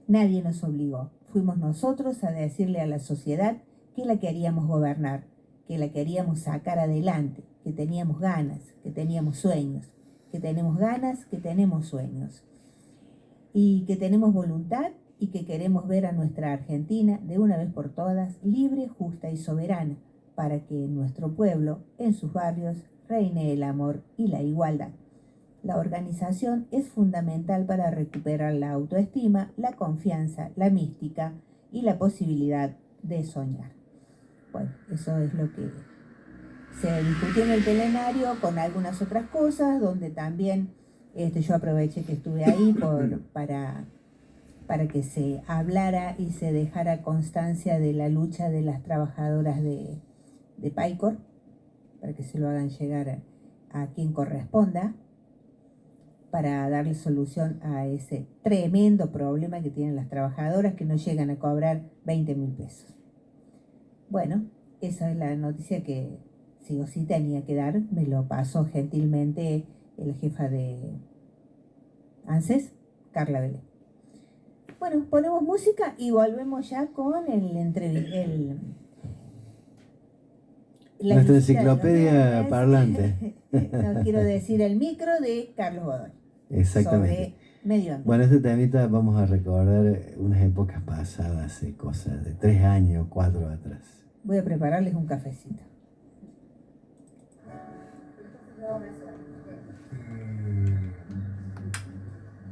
Nadie nos obligó, fuimos nosotros a decirle a la sociedad que la queríamos gobernar, que la queríamos sacar adelante, que teníamos ganas, que teníamos sueños, que tenemos ganas, que tenemos sueños, y que tenemos voluntad y que queremos ver a nuestra Argentina de una vez por todas libre, justa y soberana, para que en nuestro pueblo, en sus barrios, reine el amor y la igualdad. La organización es fundamental para recuperar la autoestima, la confianza, la mística y la posibilidad de soñar. Bueno, eso es lo que se discutió en el plenario con algunas otras cosas, donde también yo aproveché que estuve ahí para que se hablara y se dejara constancia de la lucha de las trabajadoras de Paicor, para que se lo hagan llegar a quien corresponda, para darle solución a ese tremendo problema que tienen las trabajadoras que no llegan a cobrar 20.000 pesos. Bueno, esa es la noticia que sí o sí tenía que dar. Me lo pasó gentilmente la jefa de ANSES, Carla Vélez. Bueno, ponemos música y volvemos ya con nuestra enciclopedia parlante. No quiero decir el micro de Carlos Godoy. Exactamente. Sobre medio ambiente. Bueno, este temita vamos a recordar unas épocas pasadas, hace cosas de 3 años, 4 atrás. Voy a prepararles un cafecito.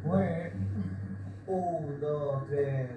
Fue 1, 2, 3.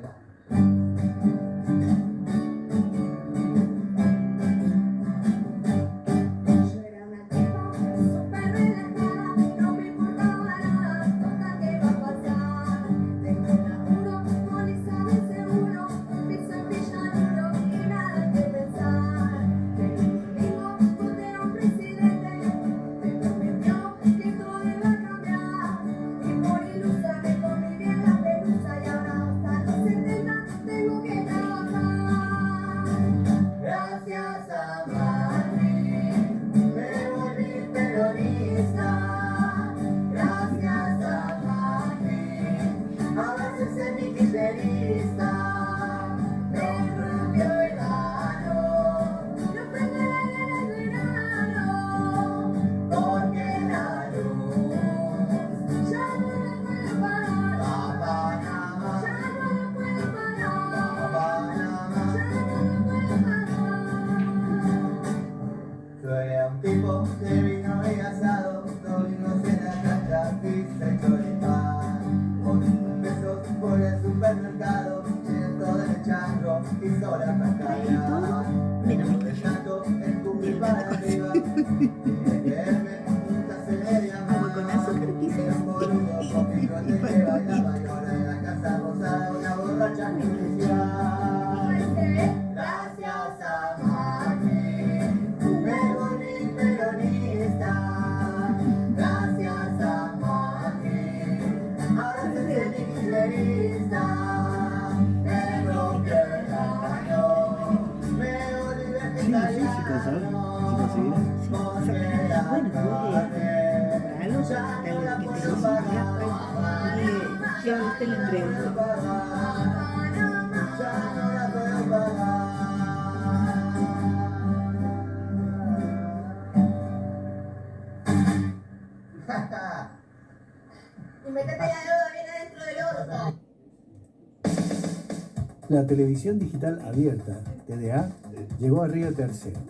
La televisión digital abierta, TDA, llegó a Río Tercero.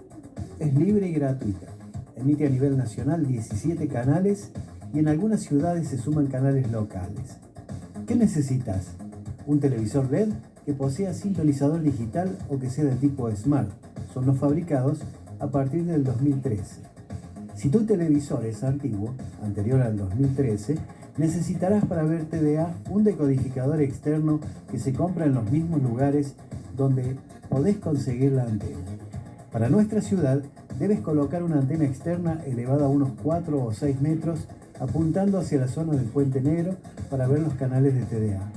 Es libre y gratuita. emite a nivel nacional 17 canales y en algunas ciudades se suman canales locales. ¿Qué necesitas? Un televisor LED que posea sintonizador digital o que sea de tipo Smart. Son los fabricados a partir del 2013. Si tu televisor es antiguo, anterior al 2013, necesitarás para ver TDA un decodificador externo que se compra en los mismos lugares donde podés conseguir la antena. Para nuestra ciudad, debes colocar una antena externa elevada a unos 4 o 6 metros, apuntando hacia la zona del Puente Negro para ver los canales de TDA.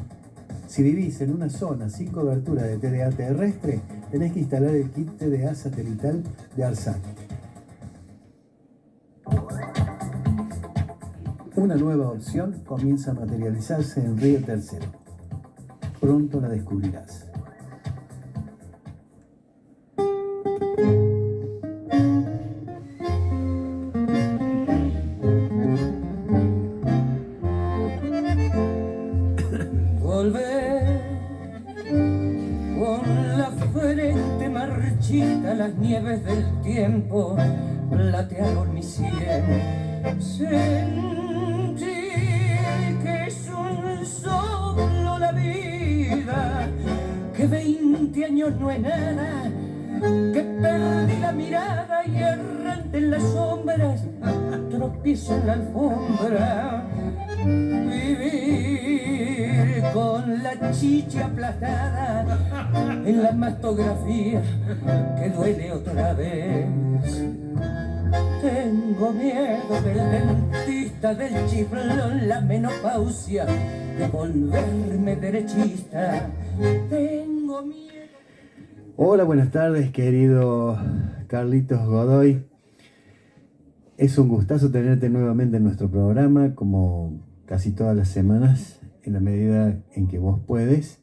Si vivís en una zona sin cobertura de TDA terrestre, tenés que instalar el kit TDA satelital de ARSAT. Una nueva opción comienza a materializarse en Río Tercero. Pronto la descubrirás. Volver con la frente marchita, las nieves del tiempo platearon mi sien. Sentir que es un soplo la vida, que 20 años no es nada, que perdí la mirada y errante en las sombras tropiezo en la alfombra. Vivir con la chicha aplastada en la mastografía que duele otra vez. Tengo miedo del dentista, del chiflón, la menopausia, de volverme derechista. Tengo miedo. Hola, buenas tardes, querido Carlitos Godoy. Es un gustazo tenerte nuevamente en nuestro programa, como casi todas las semanas, en la medida en que vos puedes,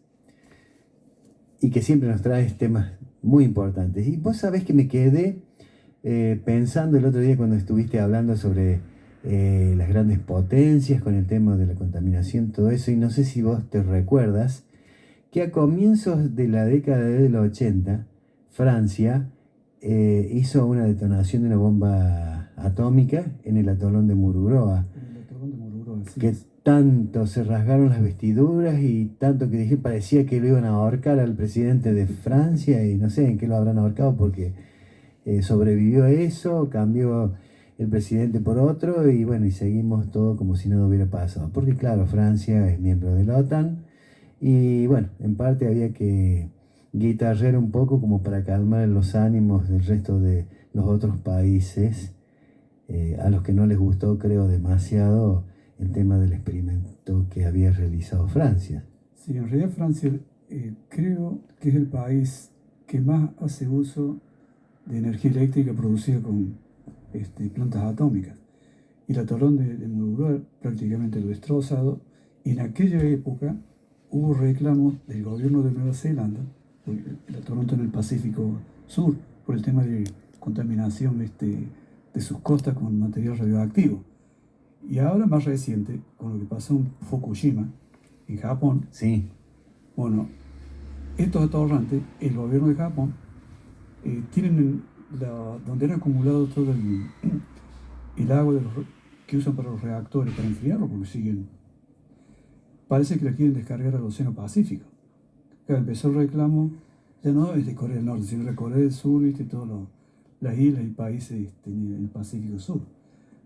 y que siempre nos traes temas muy importantes. Y vos sabés que me quedé pensando el otro día cuando estuviste hablando sobre las grandes potencias con el tema de la contaminación, todo eso, y no sé si vos te recuerdas que a comienzos de la década del 80, Francia hizo una detonación de una bomba atómica en el atolón de Mururoa. Que tanto se rasgaron las vestiduras y tanto que dije, parecía que lo iban a ahorcar al presidente de Francia, y no sé en qué lo habrán ahorcado porque sobrevivió a eso, cambió el presidente por otro y bueno, y seguimos todo como si nada hubiera pasado. Porque claro, Francia es miembro de la OTAN y bueno, en parte había que guitarrear un poco como para calmar los ánimos del resto de los otros países a los que no les gustó, creo, demasiado el tema del experimento que había realizado Francia. Sí, en realidad Francia creo que es el país que más hace uso de energía eléctrica producida con plantas atómicas. Y el atolón de Mururoa prácticamente lo destrozado. Y en aquella época hubo reclamos del gobierno de Nueva Zelanda, porque el atolón está en el Pacífico Sur, por el tema de contaminación de sus costas con material radioactivo. Y ahora más reciente, con lo que pasó en Fukushima, en Japón, Sí. bueno, estos atorrantes, el gobierno de Japón, tienen donde han acumulado todo el agua que usan para los reactores, para enfriarlo, porque parece que la quieren descargar al Océano Pacífico. Claro, empezó el reclamo, ya no es de Corea del Norte, sino de Corea del Sur, todas las islas y países en el Pacífico Sur,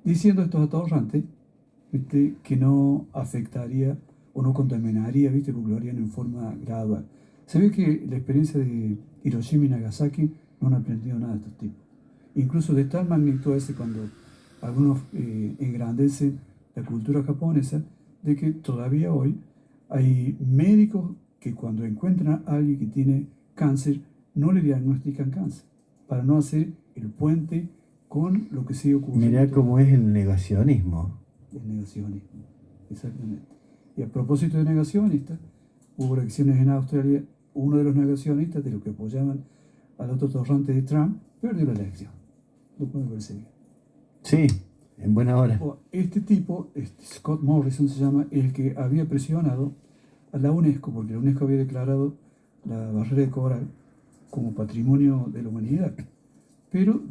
diciendo estos atorrantes que no afectaría o no contaminaría, porque lo harían en forma gradual. Se ve que la experiencia de Hiroshima y Nagasaki no han aprendido nada de estos tipos. Incluso de tal magnitud cuando algunos engrandecen la cultura japonesa, de que todavía hoy hay médicos que cuando encuentran a alguien que tiene cáncer, no le diagnostican cáncer, para no hacer el puente con lo que sigue ocurriendo. Mirá cómo es el negacionismo. El negacionismo, exactamente. Y a propósito de negacionistas, hubo elecciones en Australia, uno de los negacionistas, de los que apoyaban al otro torrante de Trump, perdió la elección. Lo pueden perseguir. Sí, en buena hora. Este tipo, Scott Morrison se llama, el que había presionado a la UNESCO, porque la UNESCO había declarado la barrera de coral como patrimonio de la humanidad. Pero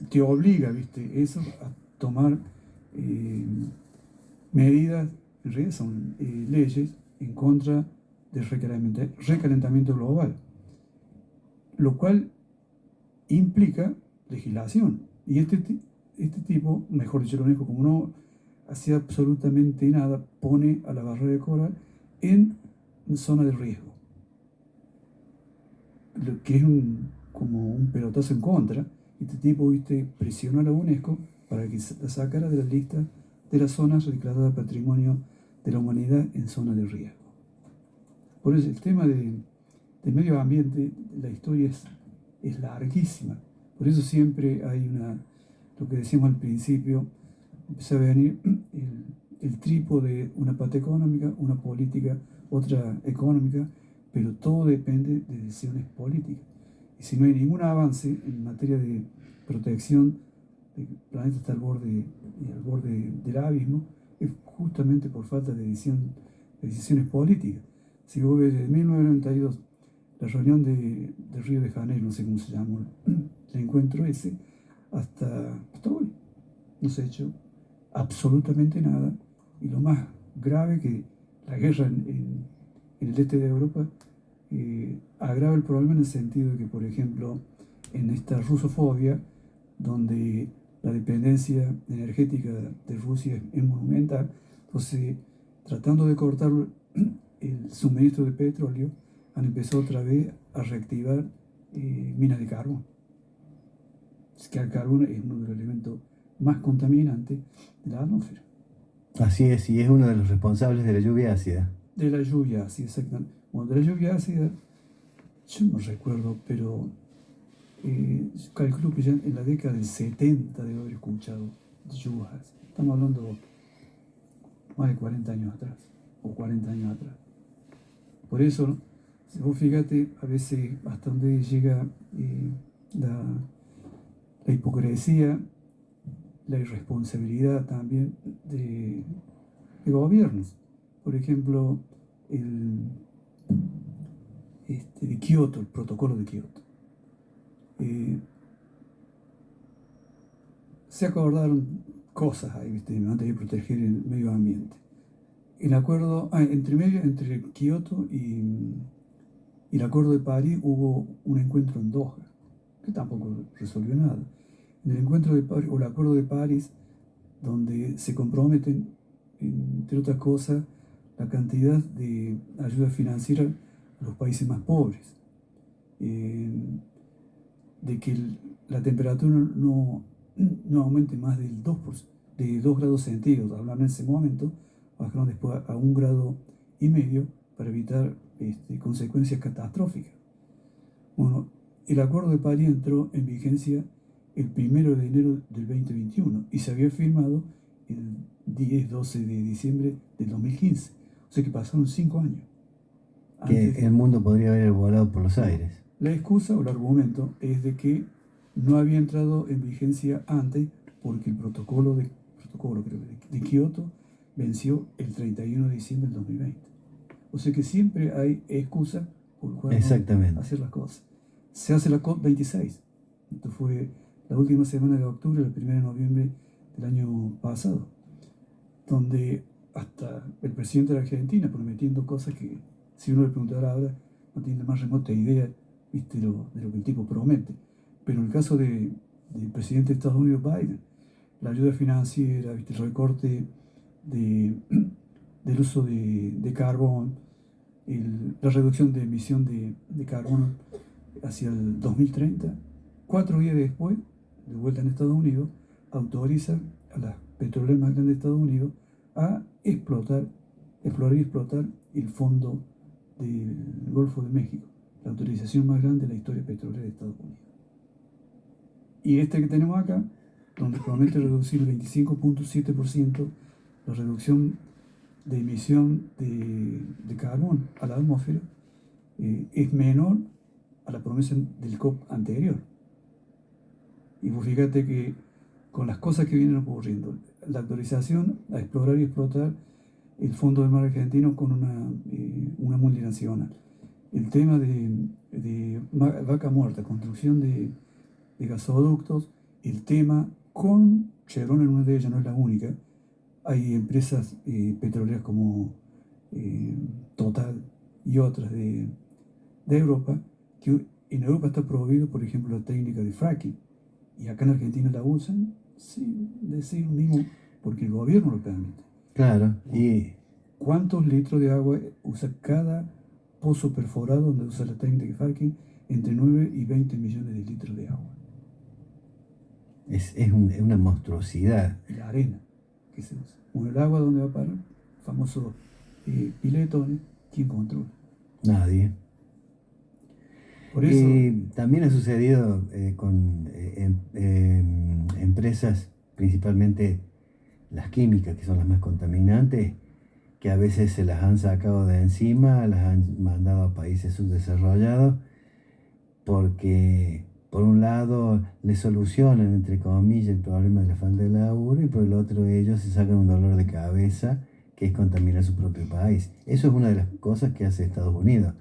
te obliga, ¿viste? Eso a tomar medidas, en realidad son leyes en contra del recalentamiento global, lo cual implica legislación. Y este tipo, mejor dicho, la UNESCO, como no hacía absolutamente nada, pone a la barrera de coral en zona de riesgo, lo que es como un pelotazo en contra. Este tipo, ¿viste?, presionó a la UNESCO para que la sacara de la lista de las zonas declaradas Patrimonio de la Humanidad en zona de riesgo. Por eso el tema de medio ambiente, la historia es larguísima. Por eso siempre hay lo que decíamos al principio, empieza a venir el trípode, una parte económica, una política, otra económica, pero todo depende de decisiones políticas. Y si no hay ningún avance en materia de protección, el planeta está al borde del abismo, es justamente por falta de decisiones políticas. Si vos ves desde 1992, la reunión de Río de Janeiro, no sé cómo se llamó el encuentro ese, hasta hoy no se ha hecho absolutamente nada. Y lo más grave, que la guerra en el este de Europa agrava el problema en el sentido de que, por ejemplo, en esta rusofobia, donde la dependencia energética de Rusia es monumental, entonces, tratando de cortar el suministro de petróleo, han empezado otra vez a reactivar minas de carbón. Es que el carbón es uno de los elementos más contaminantes de la atmósfera. Así es, y es uno de los responsables de la lluvia ácida. De la lluvia ácida, exactamente. Bueno, de la lluvia ácida, yo no recuerdo, pero calculo que ya en la década del 70 debo haber escuchado de lluvias ácidas. Estamos hablando más de 40 años atrás, o 40 años atrás. Por eso, si vos fíjate, a veces hasta donde llega la hipocresía, la irresponsabilidad también de gobiernos. Por ejemplo, de Kioto, el protocolo de Kioto. Se acordaron cosas ahí, ¿viste?, antes de proteger el medio ambiente. El acuerdo, entre Kioto y el acuerdo de París, hubo un encuentro en Doha, que tampoco resolvió nada. En el encuentro de París, o el acuerdo de París, donde se comprometen, entre otras cosas, la cantidad de ayuda financiera a los países más pobres, de que la temperatura no aumente más de 2 grados centígrados. Hablaron en ese momento, bajaron después a 1,5 grados para evitar consecuencias catastróficas. Bueno, el acuerdo de París entró en vigencia el 1 de enero del 2021 y se había firmado el 10-12 de diciembre del 2015. O sea que pasaron 5 años. Que el mundo podría haber volado por los aires. La excusa o el argumento es de que no había entrado en vigencia antes porque el protocolo de Kioto venció el 31 de diciembre del 2020. O sea que siempre hay excusas por cual no hacer las cosas. Se hace la COP26. Esto fue la última semana de octubre, la 1 de noviembre del año pasado, donde hasta el presidente de la Argentina prometiendo cosas que, si uno le preguntara ahora, no tiene la más remota idea, ¿viste?, de lo que el tipo promete. Pero en el caso del presidente de Estados Unidos, Biden, la ayuda financiera, ¿viste?, el recorte del uso de carbón, la reducción de emisión de carbono hacia el 2030, 4 días después, de vuelta en Estados Unidos, autoriza a las petroleras más grandes de Estados Unidos a explorar y explotar el fondo del Golfo de México, la autorización más grande de la historia petrolera de Estados Unidos. Y que tenemos acá, donde promete reducir el 25.7% la reducción de emisión de carbón a la atmósfera, es menor a la promesa del COP anterior. Y vos fíjate que con las cosas que vienen ocurriendo, la autorización a explorar y explotar el fondo del mar argentino con una multinacional, el tema de vaca muerta, construcción de gasoductos el tema con Chevron en una de ellas, no es la única. Hay empresas petroleras como Total y otras de Europa, que en Europa está prohibido, por ejemplo, la técnica de fracking, y acá en Argentina la usan sin decir un mimo, porque el gobierno lo permite. Claro, y ¿Cuántos litros de agua usa cada pozo perforado donde usa la técnica de fracking? Entre 9 y 20 millones de litros de agua. es una monstruosidad. Y la arena que se usa. Bueno, el agua, ¿dónde va a parar? Famoso piletones, ¿quién controla? Nadie. Por eso, Y también ha sucedido con empresas, principalmente las químicas, que son las más contaminantes, que a veces se las han sacado de encima, las han mandado a países subdesarrollados, porque por un lado le solucionan, entre comillas, el problema de la falta de laburo, y por el otro ellos se sacan un dolor de cabeza, que es contaminar su propio país. Eso es una de las cosas que hace Estados Unidos,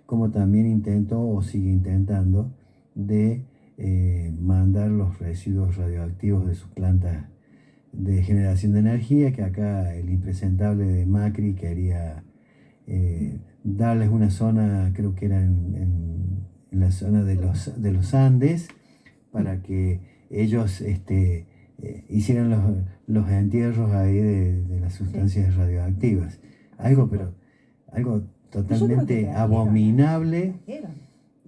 como también intentó o sigue intentando de mandar los residuos radioactivos de sus plantas de generación de energía, que acá el impresentable de Macri quería darles una zona, creo que era en la zona de los Andes, para que ellos hicieran los entierros ahí de las sustancias radioactivas. Algo, pero algo Yo creo que totalmente trajeron, abominable. trajeron.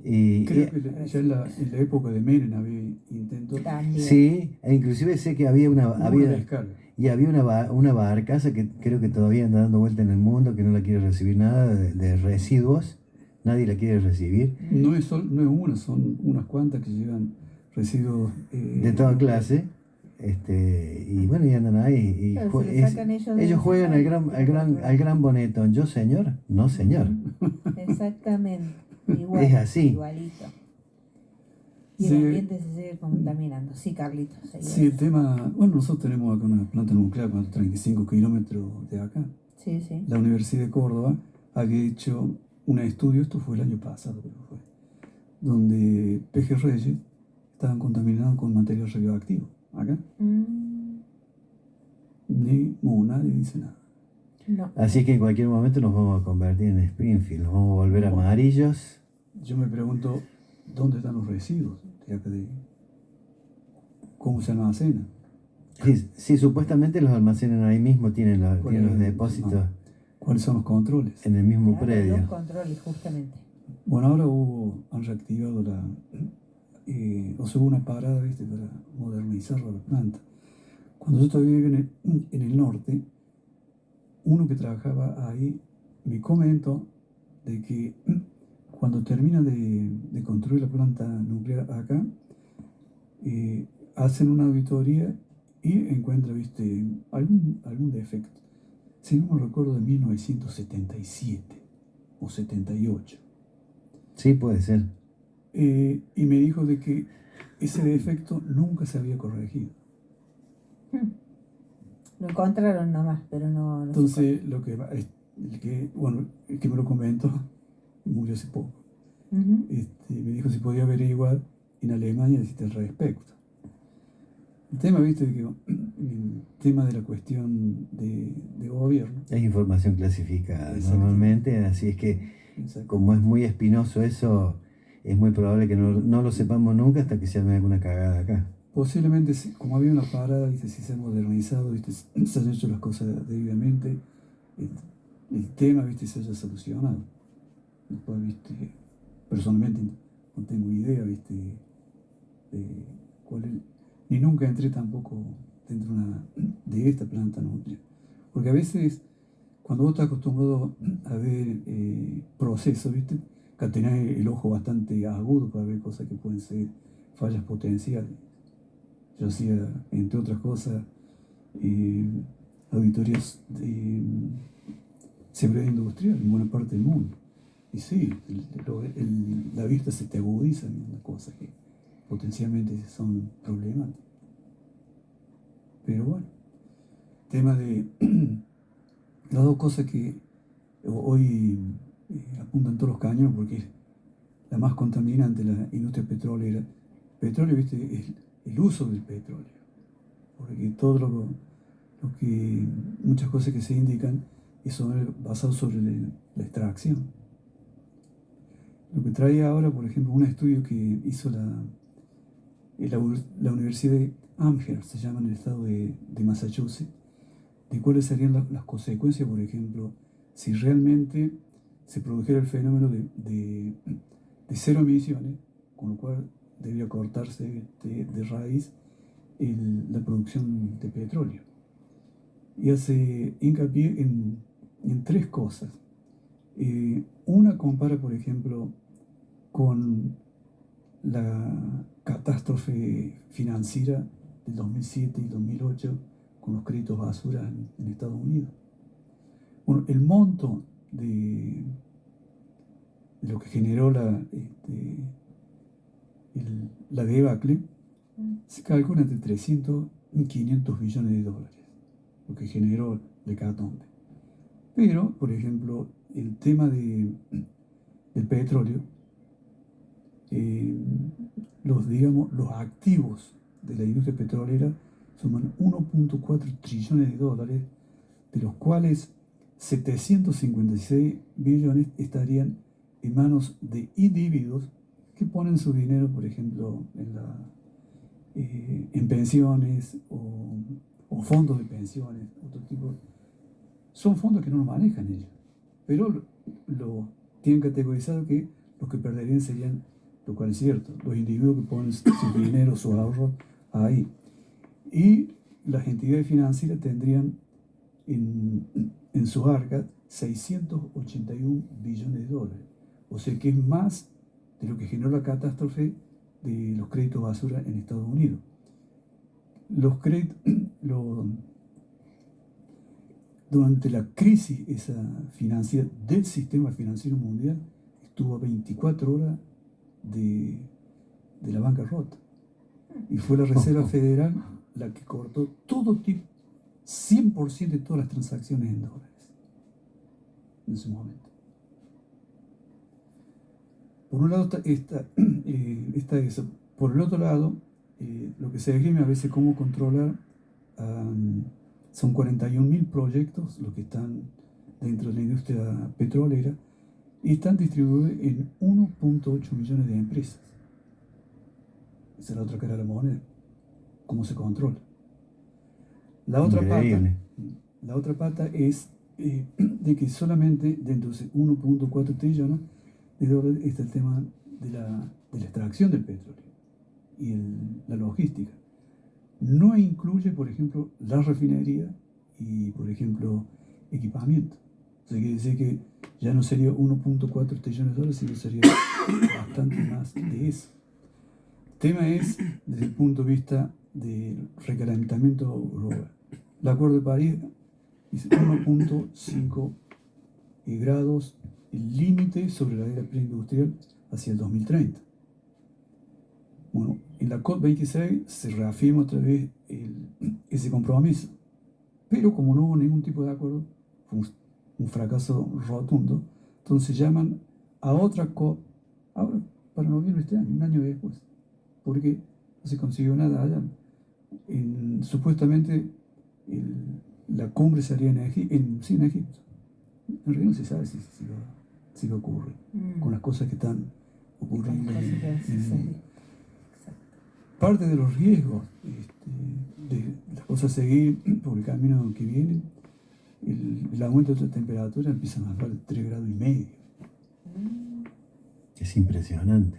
Y, creo que ya en la época de Menem había intentos También. sí, e inclusive sé que había una había, descarga. y había una barcaza que creo que todavía anda dando vuelta en el mundo, que no la quiere recibir nada de residuos, nadie la quiere recibir, No es una, son unas cuantas que llevan residuos de toda clase, y bueno, y andan ahí, y Claro, se le sacan ellos de ellos juegan encima al gran bonetón. Yo, señor, no, señor. Exactamente. Igual, Es así. igualito. Y Sí. el ambiente se sigue contaminando. Sí, Carlitos. Sí, el tema, bueno, nosotros tenemos acá una planta nuclear a 35 kilómetros de acá. Sí, sí. La Universidad de Córdoba había hecho un estudio, esto fue el año pasado, creo que fue, donde pejerreyes estaban contaminados con material radioactivo. Acá nadie dice nada. No. Así que en cualquier momento nos vamos a convertir en Springfield, nos vamos a volver amarillos. Yo me pregunto, ¿dónde están los residuos de acá ¿Cómo se almacenan? Sí, supuestamente los almacenan ahí mismo, tienen los depósitos No. ¿Cuáles son los controles? en el mismo Claro, predio. los controles, justamente. Bueno, ahora han reactivado o sea, hubo una parada, ¿viste? Para modernizar la planta. Cuando yo todavía vivía en el norte, uno que trabajaba ahí me comentó de que cuando termina de construir la planta nuclear acá, hacen una auditoría y encuentran, ¿viste? algún defecto. Si no me recuerdo, de 1977 o 78. Sí, puede ser. Y me dijo de que ese defecto nunca se había corregido. Lo encontraron nomás, pero no. Entonces, el que me lo comentó, murió hace poco, Ujú. me dijo si podía averiguar en Alemania al respecto. El tema, viste, el tema de la cuestión de gobierno. Es información clasificada Exacto. normalmente, así es que Exacto. como es muy espinoso eso, es muy probable que no lo sepamos nunca hasta que se arme alguna cagada acá. Posiblemente, como había una parada, ¿viste? Si se ha modernizado, ¿viste? Se han hecho las cosas debidamente, el tema, ¿viste? Se haya solucionado. Después, ¿viste? Personalmente no tengo idea, ¿viste? De cuál es, ni nunca entré tampoco dentro de esta planta nuclear. Porque a veces, cuando vos estás acostumbrado a ver procesos, ¿viste? Que tenés el ojo bastante agudo para ver cosas que pueden ser fallas potenciales. Yo hacía, entre otras cosas, auditorías de seguridad industrial en buena parte del mundo. Y sí, la vista se te agudiza en las cosas que potencialmente son problemáticas. Pero bueno, tema de las dos cosas que hoy apuntan todos los cañones, porque es la más contaminante, la industria petrolera. Petróleo, viste, es el uso del petróleo. Porque todo muchas cosas que se indican es basado sobre la extracción. Lo que trae ahora, por ejemplo, un estudio que hizo la Universidad de Amherst, se llama, en el estado de Massachusetts, de cuáles serían las consecuencias, por ejemplo, si realmente se produjera el fenómeno de cero emisiones, con lo cual debería cortarse de raíz la producción de petróleo. Y hace hincapié en tres cosas. Una compara, por ejemplo, con la catástrofe financiera del 2007 y 2008 con los créditos basura en Estados Unidos. Bueno, el monto de lo que generó la debacle se calcula entre 300 y 500 billones de dólares, lo que generó el hecatombe. Pero, por ejemplo, el tema del petróleo, los activos de la industria petrolera suman 1.4 trillones de dólares, de los cuales 756 billones estarían en manos de individuos que ponen su dinero, por ejemplo, en pensiones o fondos de pensiones, otro tipo. Son fondos que no los manejan ellos, pero lo tienen categorizado que los que perderían serían, lo cual es cierto, los individuos que ponen su dinero, su ahorro ahí. Y las entidades financieras tendrían en su arca 681 billones de dólares. O sea que es más de lo que generó la catástrofe de los créditos basura en Estados Unidos. Durante la crisis esa financiera del sistema financiero mundial, estuvo a 24 horas de la bancarrota. Y fue la Reserva Federal la que cortó todo tipo, 100% de todas las transacciones en dólares en ese momento. Por un lado está eso. Por el otro lado, lo que se esgrime a veces cómo controlar, son 41.000 proyectos los que están dentro de la industria petrolera y están distribuidos en 1.8 millones de empresas. Esa es la otra cara de la moneda. ¿Cómo se controla? La otra pata es de que solamente dentro de 1.4 trillones de dólares está el tema de la extracción del petróleo y la logística. No incluye, por ejemplo, la refinería y, por ejemplo, equipamiento. O sea, quiere decir que ya no sería 1.4 trillones de dólares, sino sería bastante más de eso. El tema es, desde el punto de vista del recalentamiento global. El Acuerdo de París dice 1.5 grados, el límite sobre la era preindustrial hacia el 2030. Bueno, en la COP26 se reafirma otra vez ese compromiso, pero como no hubo ningún tipo de acuerdo, fue un fracaso rotundo, entonces llaman a otra COP ahora para noviembre de este año, un año después, porque no se consiguió nada allá. Supuestamente la cumbre sería en Egipto. En realidad no se sabe si va a ocurrir, con las cosas que están ocurriendo. Parte de los riesgos de las cosas a seguir por el camino que viene, el aumento de la temperatura empieza a bajar 3,5 grados. Es impresionante.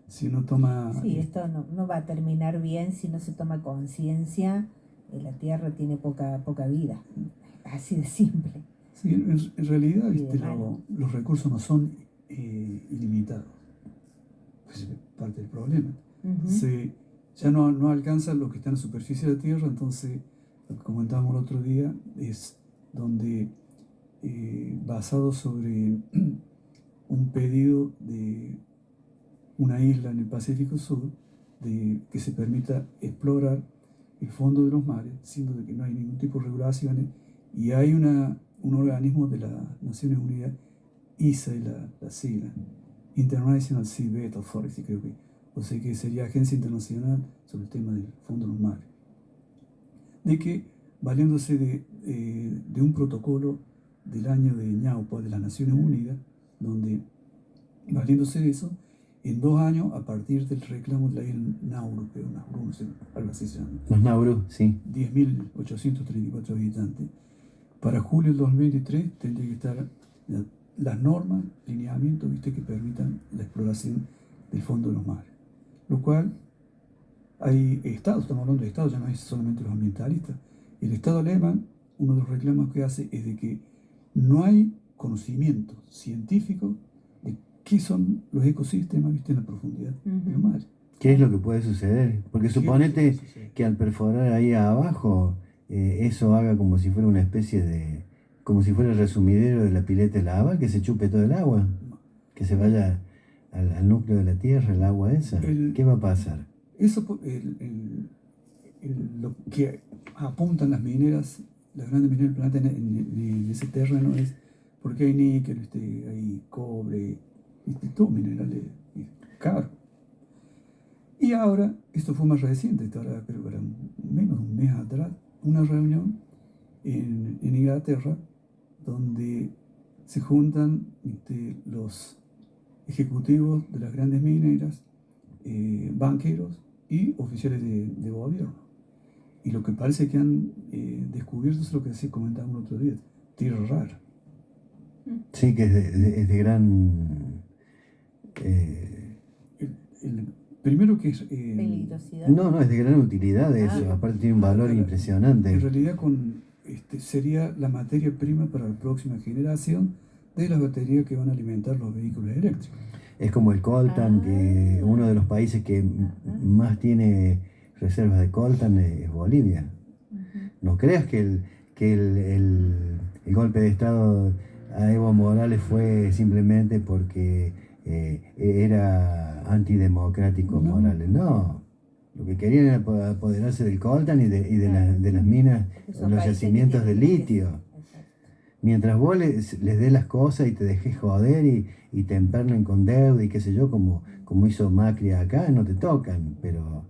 Si uno toma... Sí, esto no va a terminar bien si no se toma conciencia. La Tierra tiene poca vida, así de simple. Sí, en realidad los recursos no son ilimitados. Pues es parte del problema. Ya no alcanza lo que está en la superficie de la Tierra, entonces, lo que comentábamos el otro día, es donde, basado sobre un pedido de una isla en el Pacífico Sur, de que se permita explorar el fondo de los mares, siendo de que no hay ningún tipo de regulaciones, y hay un organismo de las Naciones Unidas, ISA y la sigla, International Seabed Authority, creo que, o sea que sería Agencia Internacional sobre el tema del Fondo de los Mares, de que, valiéndose de un protocolo del año de Ñaupa de las Naciones Unidas, donde, valiéndose de eso, en 2 años, a partir del reclamo de la isla Nauru, que es Nauru, no sé, algo así se llama, Los Nauru, sí. 10.834 habitantes, para julio del 2023 tendría que estar las normas, lineamientos, ¿viste?, que permitan la exploración del fondo de los mares. Lo cual, hay estados, estamos hablando de estados, ya no es solamente los ambientalistas. El Estado alemán, uno de los reclamos que hace es de que no hay conocimiento científico de qué son los ecosistemas, ¿viste?, en la profundidad de los mares. ¿Qué es lo que puede suceder? Porque suponete que al perforar ahí abajo, eso haga como si fuera una especie de, como si fuera el resumidero de la pileta de lava, que se chupe todo el agua, que se vaya al núcleo de la Tierra, el agua esa. ¿Qué va a pasar? Eso, lo que apuntan las mineras, las grandes mineras del planeta en ese terreno es porque hay níquel, hay cobre, todo minerales caros. Y ahora, esto fue más reciente, esto ahora creo que era menos de un mes atrás, una reunión en Inglaterra donde se juntan los ejecutivos de las grandes mineras, banqueros y oficiales de gobierno. Y lo que parece que han descubierto es lo que comentábamos el otro día, tierra rara. Sí, que es de gran... Primero que es... Peligrosidad. No, es de gran utilidad eso. Aparte tiene un valor impresionante. En realidad sería la materia prima para la próxima generación de las baterías que van a alimentar los vehículos eléctricos. Es como el coltan, que uno de los países que más tiene reservas de coltan es Bolivia. No creas que el golpe de Estado a Evo Morales fue simplemente porque era antidemocrático Morales. No, lo que querían era apoderarse del coltan y de las minas, los yacimientos de litio. Mientras vos les des las cosas y te dejes joder y te empernen con deuda y qué sé yo, como hizo Macri acá, no te tocan. Pero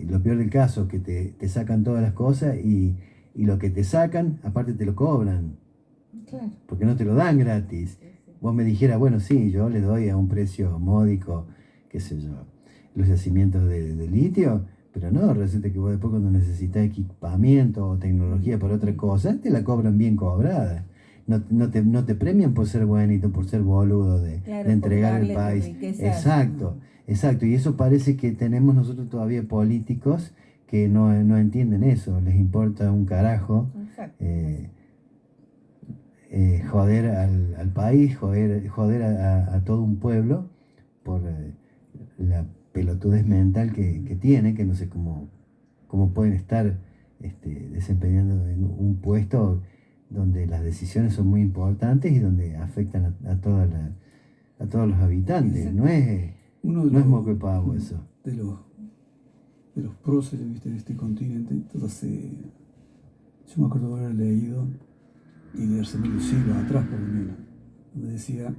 lo peor del caso es que te sacan todas las cosas y lo que te sacan, aparte te lo cobran. Claro. Porque no te lo dan gratis. Vos me dijeras, bueno, sí, yo le doy a un precio módico, qué sé yo, los yacimientos de litio, pero no, resulta que vos después cuando necesitas equipamiento o tecnología para otra cosa, te la cobran bien cobrada. No te premian por ser buenito, por ser boludo de entregar el país. Exacto. Y eso parece que tenemos nosotros todavía políticos que no entienden eso, les importa un carajo. Joder al país, joder a todo un pueblo por la pelotudez mental que tiene, que no sé cómo pueden estar desempeñando en un puesto donde las decisiones son muy importantes y donde afectan a todos los habitantes. No es moco de pavo eso. De los próceres, ¿viste?, de este continente, entonces, yo me acuerdo de haber leído y de hace medio siglo atrás por lo menos, donde decía,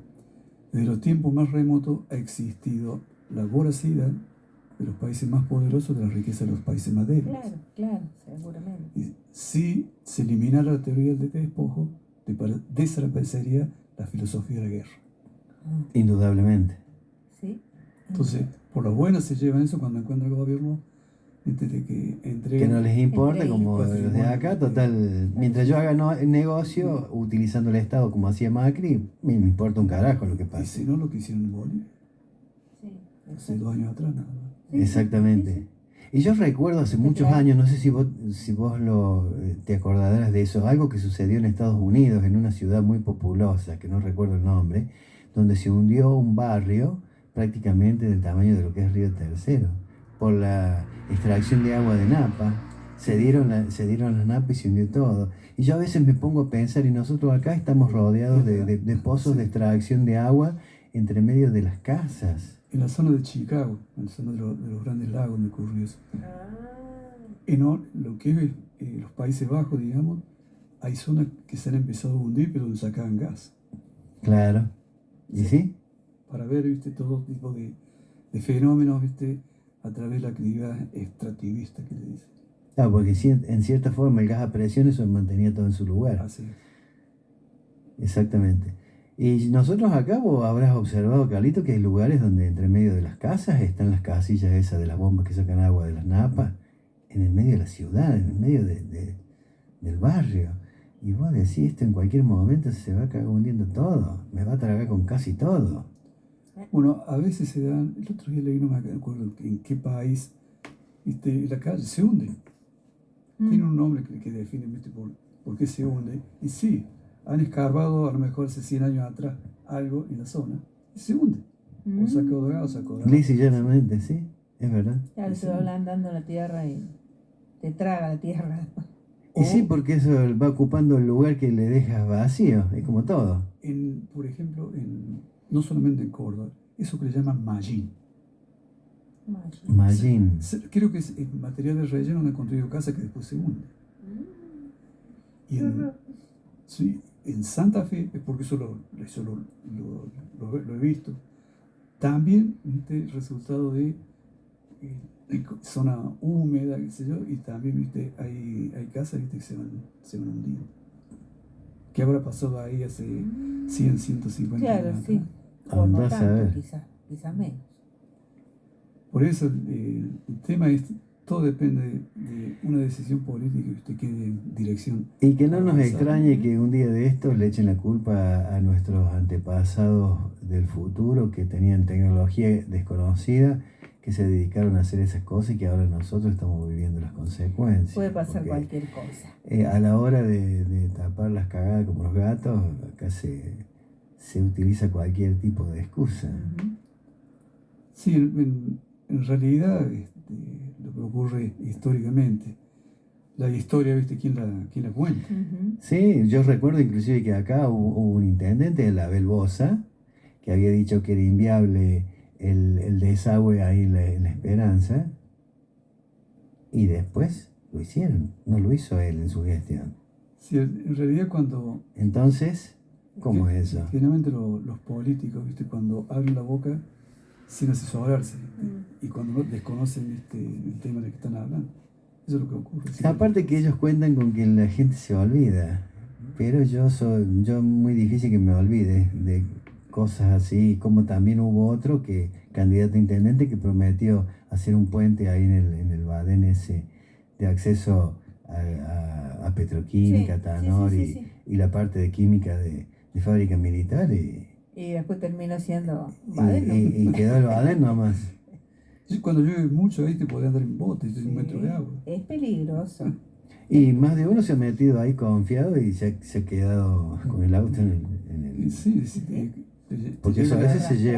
desde los tiempos más remotos ha existido la voracidad de los países más poderosos de la riqueza de los países más débiles. Claro, seguramente. Y si se eliminara la teoría del despojo, desaparecería la filosofía de la guerra. Indudablemente. Sí. Entonces, por lo bueno se llevan eso cuando encuentra el gobierno, de que entreguen, que no les importa, Entre como los de acá, total, mientras yo haga negocio utilizando el Estado como hacía Macri, me importa un carajo lo que y pase. si no lo que hicieron en Bolivia, hace 2 años atrás nada más. Exactamente. Y yo recuerdo hace muchos años, no sé si vos te acordarás de eso, algo que sucedió en Estados Unidos, en una ciudad muy populosa, que no recuerdo el nombre, donde se hundió un barrio prácticamente del tamaño de lo que es Río Tercero, por la extracción de agua de Napa. Se dieron las napas y se hundió todo. Y yo a veces me pongo a pensar, y nosotros acá estamos rodeados de pozos de extracción de agua entre medio de las casas. En la zona de Chicago, en la zona de los grandes lagos donde ocurrió eso. En lo que es los Países Bajos, digamos, hay zonas que se han empezado a hundir, pero donde sacaban gas. Claro. ¿Y sí? Para ver, viste, todo tipo de fenómenos, ¿viste? A través de la actividad extractivista que le dicen. Claro, porque sí, en cierta forma el gas a presión eso mantenía todo en su lugar. Así es. Exactamente. Y nosotros acá vos habrás observado, Carlito, que hay lugares donde entre medio de las casas están las casillas esas de las bombas que sacan agua de las napas, en el medio de la ciudad, en el medio del barrio. Y vos decís, esto en cualquier momento se va a acabar hundiendo todo, me va a tragar con casi todo. Bueno, a veces se dan, el otro día leí, no me acuerdo en qué país, ¿viste? La calle se hunde. Tiene un nombre que define, ¿viste? por qué se hunde. Y sí, han escarbado a lo mejor hace 100 años atrás algo en la zona y se hunde. O sacó de gas, o sacó de agua. Lisa y llanamente, sí, es verdad. Claro, se va ablandando la tierra y te traga la tierra. Y sí, porque eso va ocupando el lugar que le dejas vacío, es como todo. Por ejemplo, no solamente en Córdoba, eso que le llaman mallín. Mallín. Creo que es el material de relleno donde han construido casas que después se hunde. Y sí, en Santa Fe, es porque eso lo he visto, también el resultado de zona húmeda, qué sé yo, y también ¿viste? Hay casas ¿viste? Que se van hundiendo. ¿Qué habrá pasado ahí hace 100, 150 Claro, años? sí. atrás? O no Andás a tanto, ver. quizás menos. Por eso el tema es, todo depende de una decisión política que usted quede en dirección. Y que no nos avanzada. extrañe que un día de estos le echen la culpa a nuestros antepasados del futuro que tenían tecnología desconocida, que se dedicaron a hacer esas cosas y que ahora nosotros estamos viviendo las consecuencias. Puede pasar Porque, cualquier cosa. a la hora de tapar las cagadas como los gatos, acá se utiliza cualquier tipo de excusa. Sí, en realidad lo que ocurre históricamente, la historia, ¿viste? ¿Quién la cuenta? Sí, yo recuerdo inclusive que acá hubo un intendente, el Abel Boza, que había dicho que era inviable el desagüe ahí en la Esperanza, y después lo hicieron, no lo hizo él en su gestión. Sí, en realidad cuando Entonces, ¿cómo es eso? generalmente los políticos, ¿viste? Cuando abren la boca sin asesorarse, ¿viste? Y cuando no desconocen el tema del que están hablando, eso es lo que ocurre. Sí. Aparte que ellos cuentan con que la gente se olvida, pero yo muy difícil que me olvide de cosas así, como también hubo otro candidato a intendente que prometió hacer un puente ahí en el Badén ese de acceso a petroquímica, Sí, Tanor sí. y la parte de química de fábrica militar Y después terminó siendo y quedó el Badén nomás. Sí, cuando llueve mucho ahí te podés andar en bote, y 1 metro de agua. Es peligroso. Y más de uno se ha metido ahí confiado y se ha quedado con el auto en el... Sí, Porque eso a veces se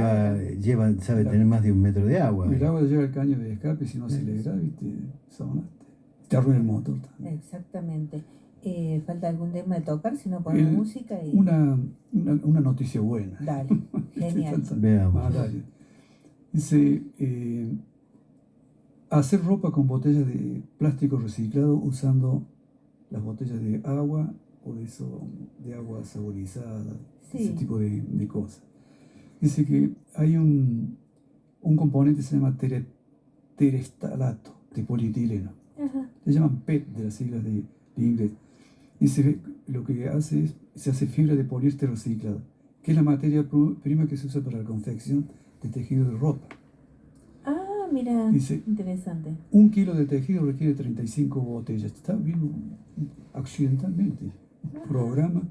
sabe tener más de 1 metro de agua. El agua lleva el caño de escape, si no acelera, ¿viste? Sonaste. Te arruina el motor también. Exactamente. ¿Falta algún tema de tocar? Si no ponemos música y... Una noticia buena. Dale, genial. Veamos. Malaria. Dice, hacer ropa con botellas de plástico reciclado usando las botellas de agua o de agua saborizada, Sí. ese tipo de cosas. Dice que hay un componente que se llama terestalato de polietileno. Ajá. Le llaman PET de las siglas de inglés. Dice lo que hace es, se hace fibra de poliéster reciclado, que es la materia prima que se usa para la confección de tejido de ropa. Ah, mira, Dice, interesante. 1 kilo de tejido requiere 35 botellas. Está viendo accidentalmente un programa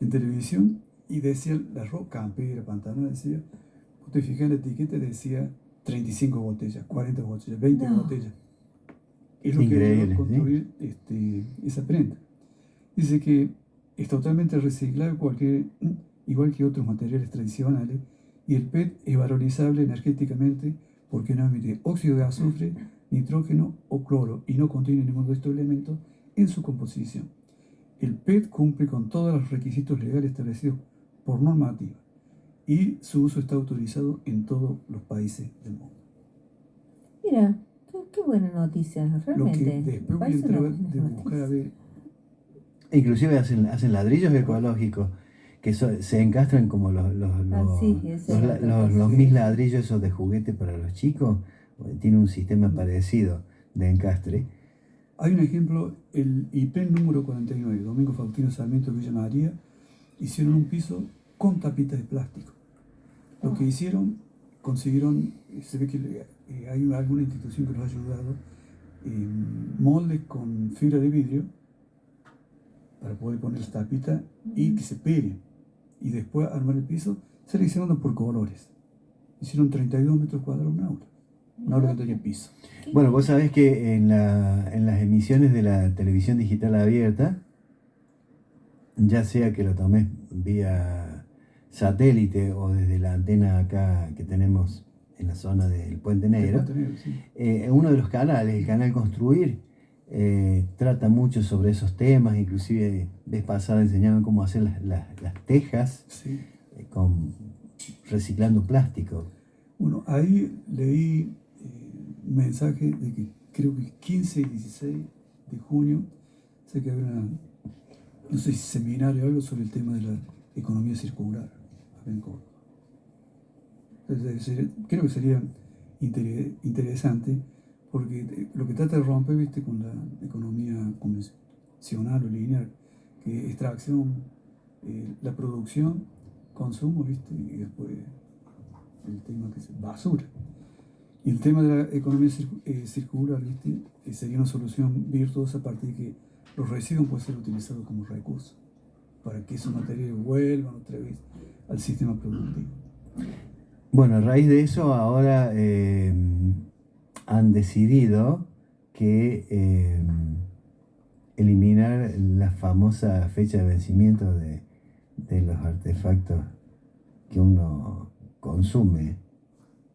en televisión y decía la ropa, campera, pantalón, decía, usted fija en la etiqueta, decía 35 botellas, 40 botellas, 20 No. botellas. Es lo Increíble, que construir esa prenda. Dice que es totalmente reciclable igual que otros materiales tradicionales, y el PET es valorizable energéticamente porque no emite óxido de azufre, nitrógeno o cloro y no contiene ninguno de estos elementos en su composición. El PET cumple con todos los requisitos legales establecidos por normativa y su uso está autorizado en todos los países del mundo. Mira, qué buena noticia, Lo realmente. que después voy a Parece entrar una de buena buscar a noticia. ver. Inclusive hacen ladrillos ecológicos que se encastran como sí, ese es otro. los mis ladrillos esos de juguete para los chicos. Tiene un sistema parecido de encastre. Hay un ejemplo, el IPEN número 49, Domingo Faustino Sarmiento Villa María, hicieron un piso con tapitas de plástico. Lo que hicieron, consiguieron, se ve que hay alguna institución que los ha ayudado, moldes con fibra de vidrio para poder poner las tapitas y que se peguen. Y después armar el piso, seleccionando por colores. Hicieron 32 metros cuadrados un aula que tenía piso. Bueno, vos sabés que en las emisiones de la televisión digital abierta, ya sea que lo tomes vía satélite o desde la antena acá que tenemos en la zona del Puente Negro, Sí. uno de los canales, el canal Construir, trata mucho sobre esos temas. Inclusive vez pasada enseñaban cómo hacer las tejas Sí. reciclando plástico. Bueno, ahí leí un mensaje de que creo que el 15 y 16 de junio sé que había no sé si seminario o algo sobre el tema de la economía circular acá en Córdoba. Entonces, creo que sería interesante porque lo que trata de romper, viste, con la economía convencional o lineal, que es extracción, la producción, consumo, viste, y después el tema que es basura. Y el tema de la economía circular, ¿viste? Sería una solución virtuosa a partir de que los residuos pueden ser utilizados como recursos para que esos materiales vuelvan otra vez al sistema productivo. Bueno, a raíz de eso ahora han decidido que eliminar la famosa fecha de vencimiento de los artefactos que uno consume,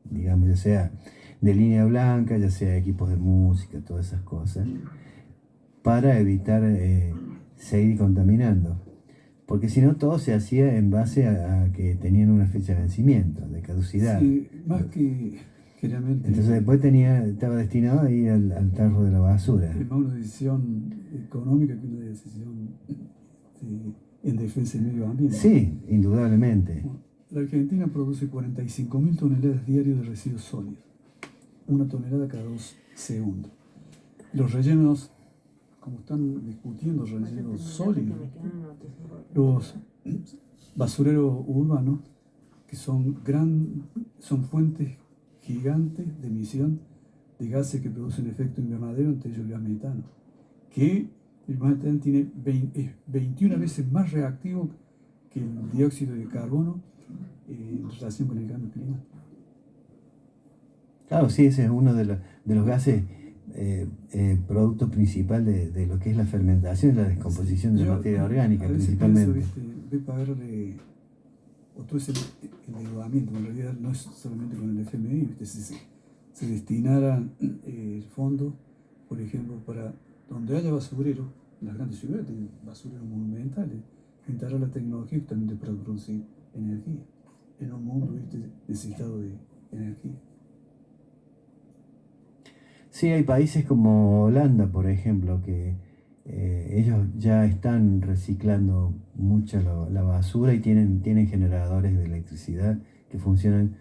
digamos, ya sea de línea blanca, ya sea equipos de música, todas esas cosas, para evitar seguir contaminando. Porque si no, todo se hacía en base a que tenían una fecha de vencimiento, de caducidad. Sí, más que realmente. Entonces después estaba destinado a ir al tarro de la basura. Es más una decisión económica que una decisión en defensa del medio ambiente. Sí, indudablemente. Bueno, la Argentina produce 45.000 toneladas diarias de residuos sólidos, 1 tonelada cada 2 segundos. Los rellenos, como están discutiendo rellenos sólidos, los basureros urbanos, que son fuentes gigantes de emisión de gases que producen efecto invernadero, entre ellos el gas metano, que el gas metano es 21 veces más reactivo que el dióxido de carbono en relación con el cambio climático. Claro, sí, ese es uno de los gases, producto principal de lo que es la fermentación y la descomposición de la materia orgánica, a veces principalmente. pienso, ve pagarle o todo ese endeudamiento, en realidad no es solamente con el FMI, ¿viste? Si se destinara el fondo, por ejemplo, para donde haya basureros, las grandes ciudades tienen basureros monumentales, instalar la tecnología justamente para producir energía en un mundo, ¿viste?, necesitado de energía. Sí, hay países como Holanda, por ejemplo, que ellos ya están reciclando mucha la basura y tienen generadores de electricidad que funcionan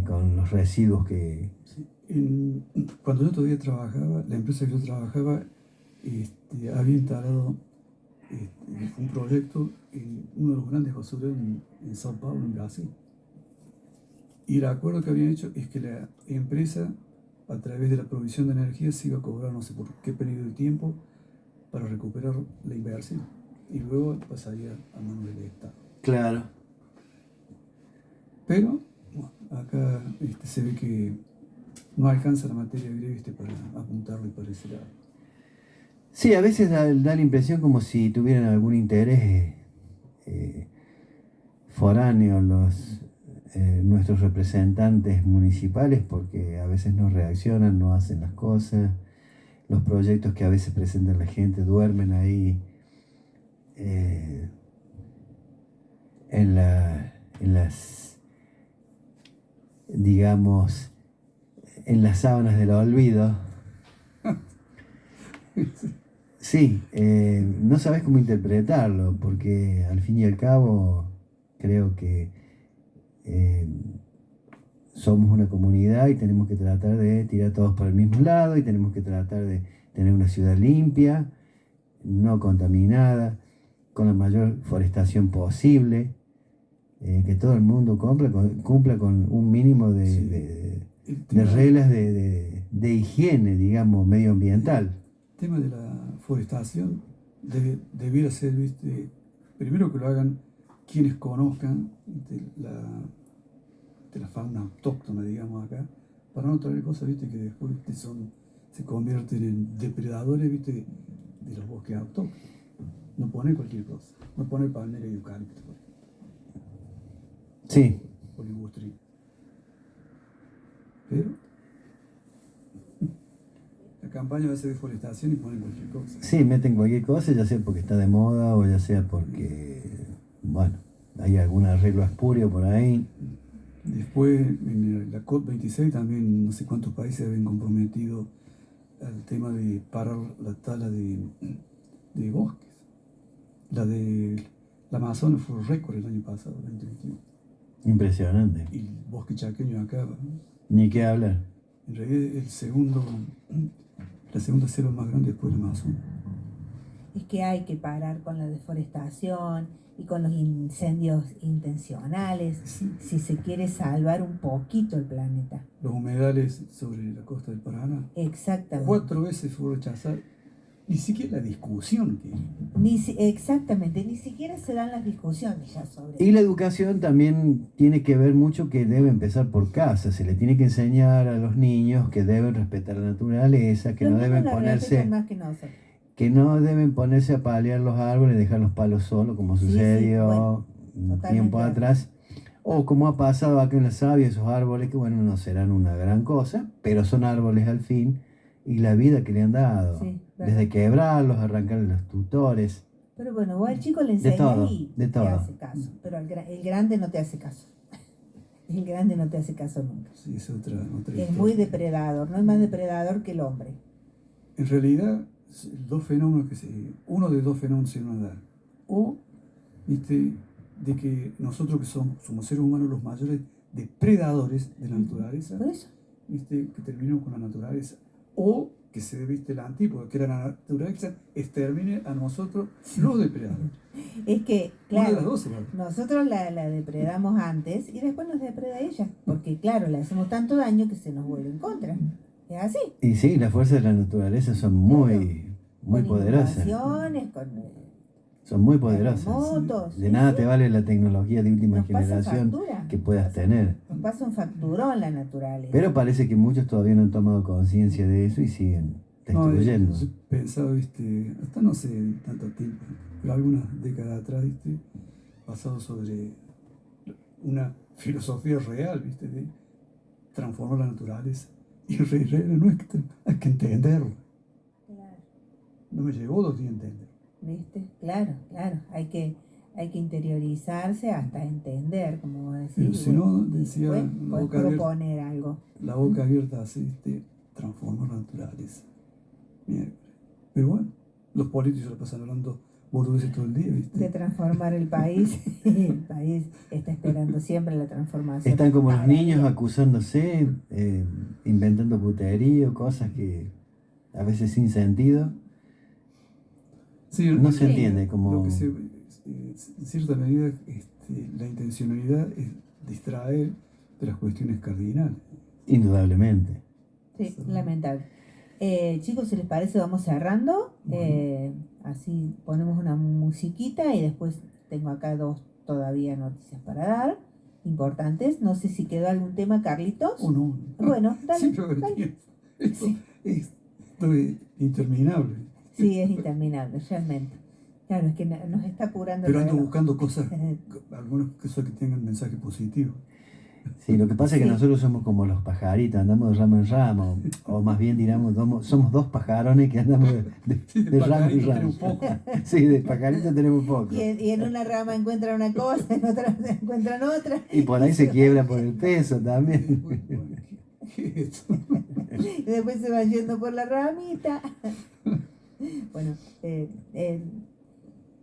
con los residuos que... Sí. Cuando yo todavía trabajaba, la empresa que yo trabajaba había instalado un proyecto en uno de los grandes basureros en Sao Paulo, en Brasil. Y el acuerdo que habían hecho es que la empresa, a través de la provisión de energía, se iba a cobrar no sé por qué periodo de tiempo para recuperar la inversión. Y luego pasaría a manos del Estado. Claro. Pero bueno, acá se ve que no alcanza la materia gris para apuntarle para ese lado. Sí, a veces da la impresión como si tuvieran algún interés foráneo nuestros representantes municipales, porque a veces no reaccionan, no hacen las cosas. Los proyectos que a veces presenta la gente duermen ahí en las, digamos, en las sábanas del olvido. Sí, no sabes cómo interpretarlo, porque al fin y al cabo creo que eh, somos una comunidad y tenemos que tratar de tirar todos por el mismo lado y tenemos que tratar de tener una ciudad limpia, no contaminada, con la mayor forestación posible, que todo el mundo cumpla con un mínimo Sí. El de tema, reglas de higiene, digamos, medioambiental. el tema de la forestación debiera ser, ¿viste? Primero que lo hagan quienes conozcan de la fauna autóctona, digamos acá, para no traer cosas, ¿viste? Que después se convierten en depredadores, ¿viste? De los bosques autóctonos. No pone cualquier cosa, no pone palmera y eucalipto, Sí, por la industria. Pero la campaña va a ser deforestación y ponen cualquier cosa. sí, meten cualquier cosa, ya sea porque está de moda o ya sea porque, bueno, hay algún arreglo espurio por ahí. Después, en la COP26 también no sé cuántos países habían comprometido al tema de parar la tala de bosques. La Amazonas fue récord el año pasado, 2021. Impresionante. Y el bosque chaqueño acá, ¿no? Ni qué hablar. En realidad la segunda selva más grande después del Amazonas. Es que hay que parar con la deforestación y con los incendios intencionales, Sí. si se quiere salvar un poquito el planeta. Los humedales sobre la costa del Paraná. Exactamente. 4 veces fue rechazar, ni siquiera la discusión que Exactamente, ni siquiera se dan las discusiones ya sobre Y la educación también tiene que ver mucho que debe empezar por casa. Se le tiene que enseñar a los niños que deben respetar la naturaleza, que Los no niños deben la ponerse, respetan más que nosotros. que no deben ponerse a paliar los árboles y dejar los palos solos, como Sí, sí, sucedió bueno, un totalmente tiempo de atrás. O como ha pasado acá en la Savia, esos árboles que, bueno, no serán una gran cosa, pero son árboles al fin, y la vida que le han dado. Sí, verdad. Desde quebrarlos, arrancarle los tutores. Pero bueno, vos al chico le De enseñas todo, y de te todo. hace caso, pero el grande no te hace caso. El grande no te hace caso nunca. sí, es otra Es historia. muy depredador, no es más depredador que el hombre. En realidad, uno de dos fenómenos se van a dar. O, viste, de que nosotros que somos seres humanos los mayores depredadores de la naturaleza, Por eso. viste, que terminemos con la naturaleza. O que se dé, viste, la antípoda, que la naturaleza extermine a nosotros los depredadores. Es que, Una de las claro, dos se va a dar. nosotros la depredamos antes y después nos depreda ella. Porque, claro, le hacemos tanto daño que se nos vuelve en contra. Es así. Y sí, las fuerzas de la naturaleza son muy Con poderosas. inundaciones, con Son muy poderosas. terremotos. De sí, nada sí. te vale la tecnología de última Nos pasa generación factura. que puedas tener. Nos pasa un facturón la naturaleza. Pero parece que muchos todavía no han tomado conciencia de eso y siguen No, destruyendo. yo pensaba, viste, hasta no sé tanto tiempo, pero algunas décadas atrás, viste, basado sobre una filosofía real, viste, de transformar la naturaleza. Y en realidad no es que hay que entenderlo. Claro, No me llevó 2 días entender. ¿viste? Claro, claro. Hay que interiorizarse hasta entender, como vos decís. Pero si no, decía, después la podés boca abierta. proponer algo. La boca abierta así, viste, transforma la naturaleza. Miércoles. Pero bueno, los políticos lo pasan hablando boludeces todo el día, viste. De transformar el país. El país está esperando siempre la transformación. Están como los Ahora niños bien, acusándose, inventando puterío, cosas que a veces sin sentido. Sí, No se Sí. entiende Lo como... que en cierta medida, la intencionalidad es distraer de las cuestiones cardinales. Indudablemente. Sí, lamentable. Chicos, si les parece, vamos cerrando. Así ponemos una musiquita y después tengo acá 2 todavía noticias para dar, importantes. No sé si quedó algún tema, Carlitos. ¿O no? Bueno, dale, Siempre va a haber dale. tiempo. Esto, Sí. esto es interminable. Sí, es interminable, realmente. Claro, es que nos está apurando Pero el ando reloj. buscando cosas, algunas cosas que tengan mensaje positivo. Sí, lo que pasa es que Sí. nosotros somos como los pajaritos, andamos de rama en rama, o más bien digamos, somos 2 pajarones que andamos Sí, de rama en pajarito rama. tenemos poco. Sí, de pajaritos tenemos poco. Y en una rama encuentran una cosa, en otra encuentran otra. Y por ahí se quiebra por el peso también. ¿Qué es esto? Y después se van yendo por la ramita. Bueno,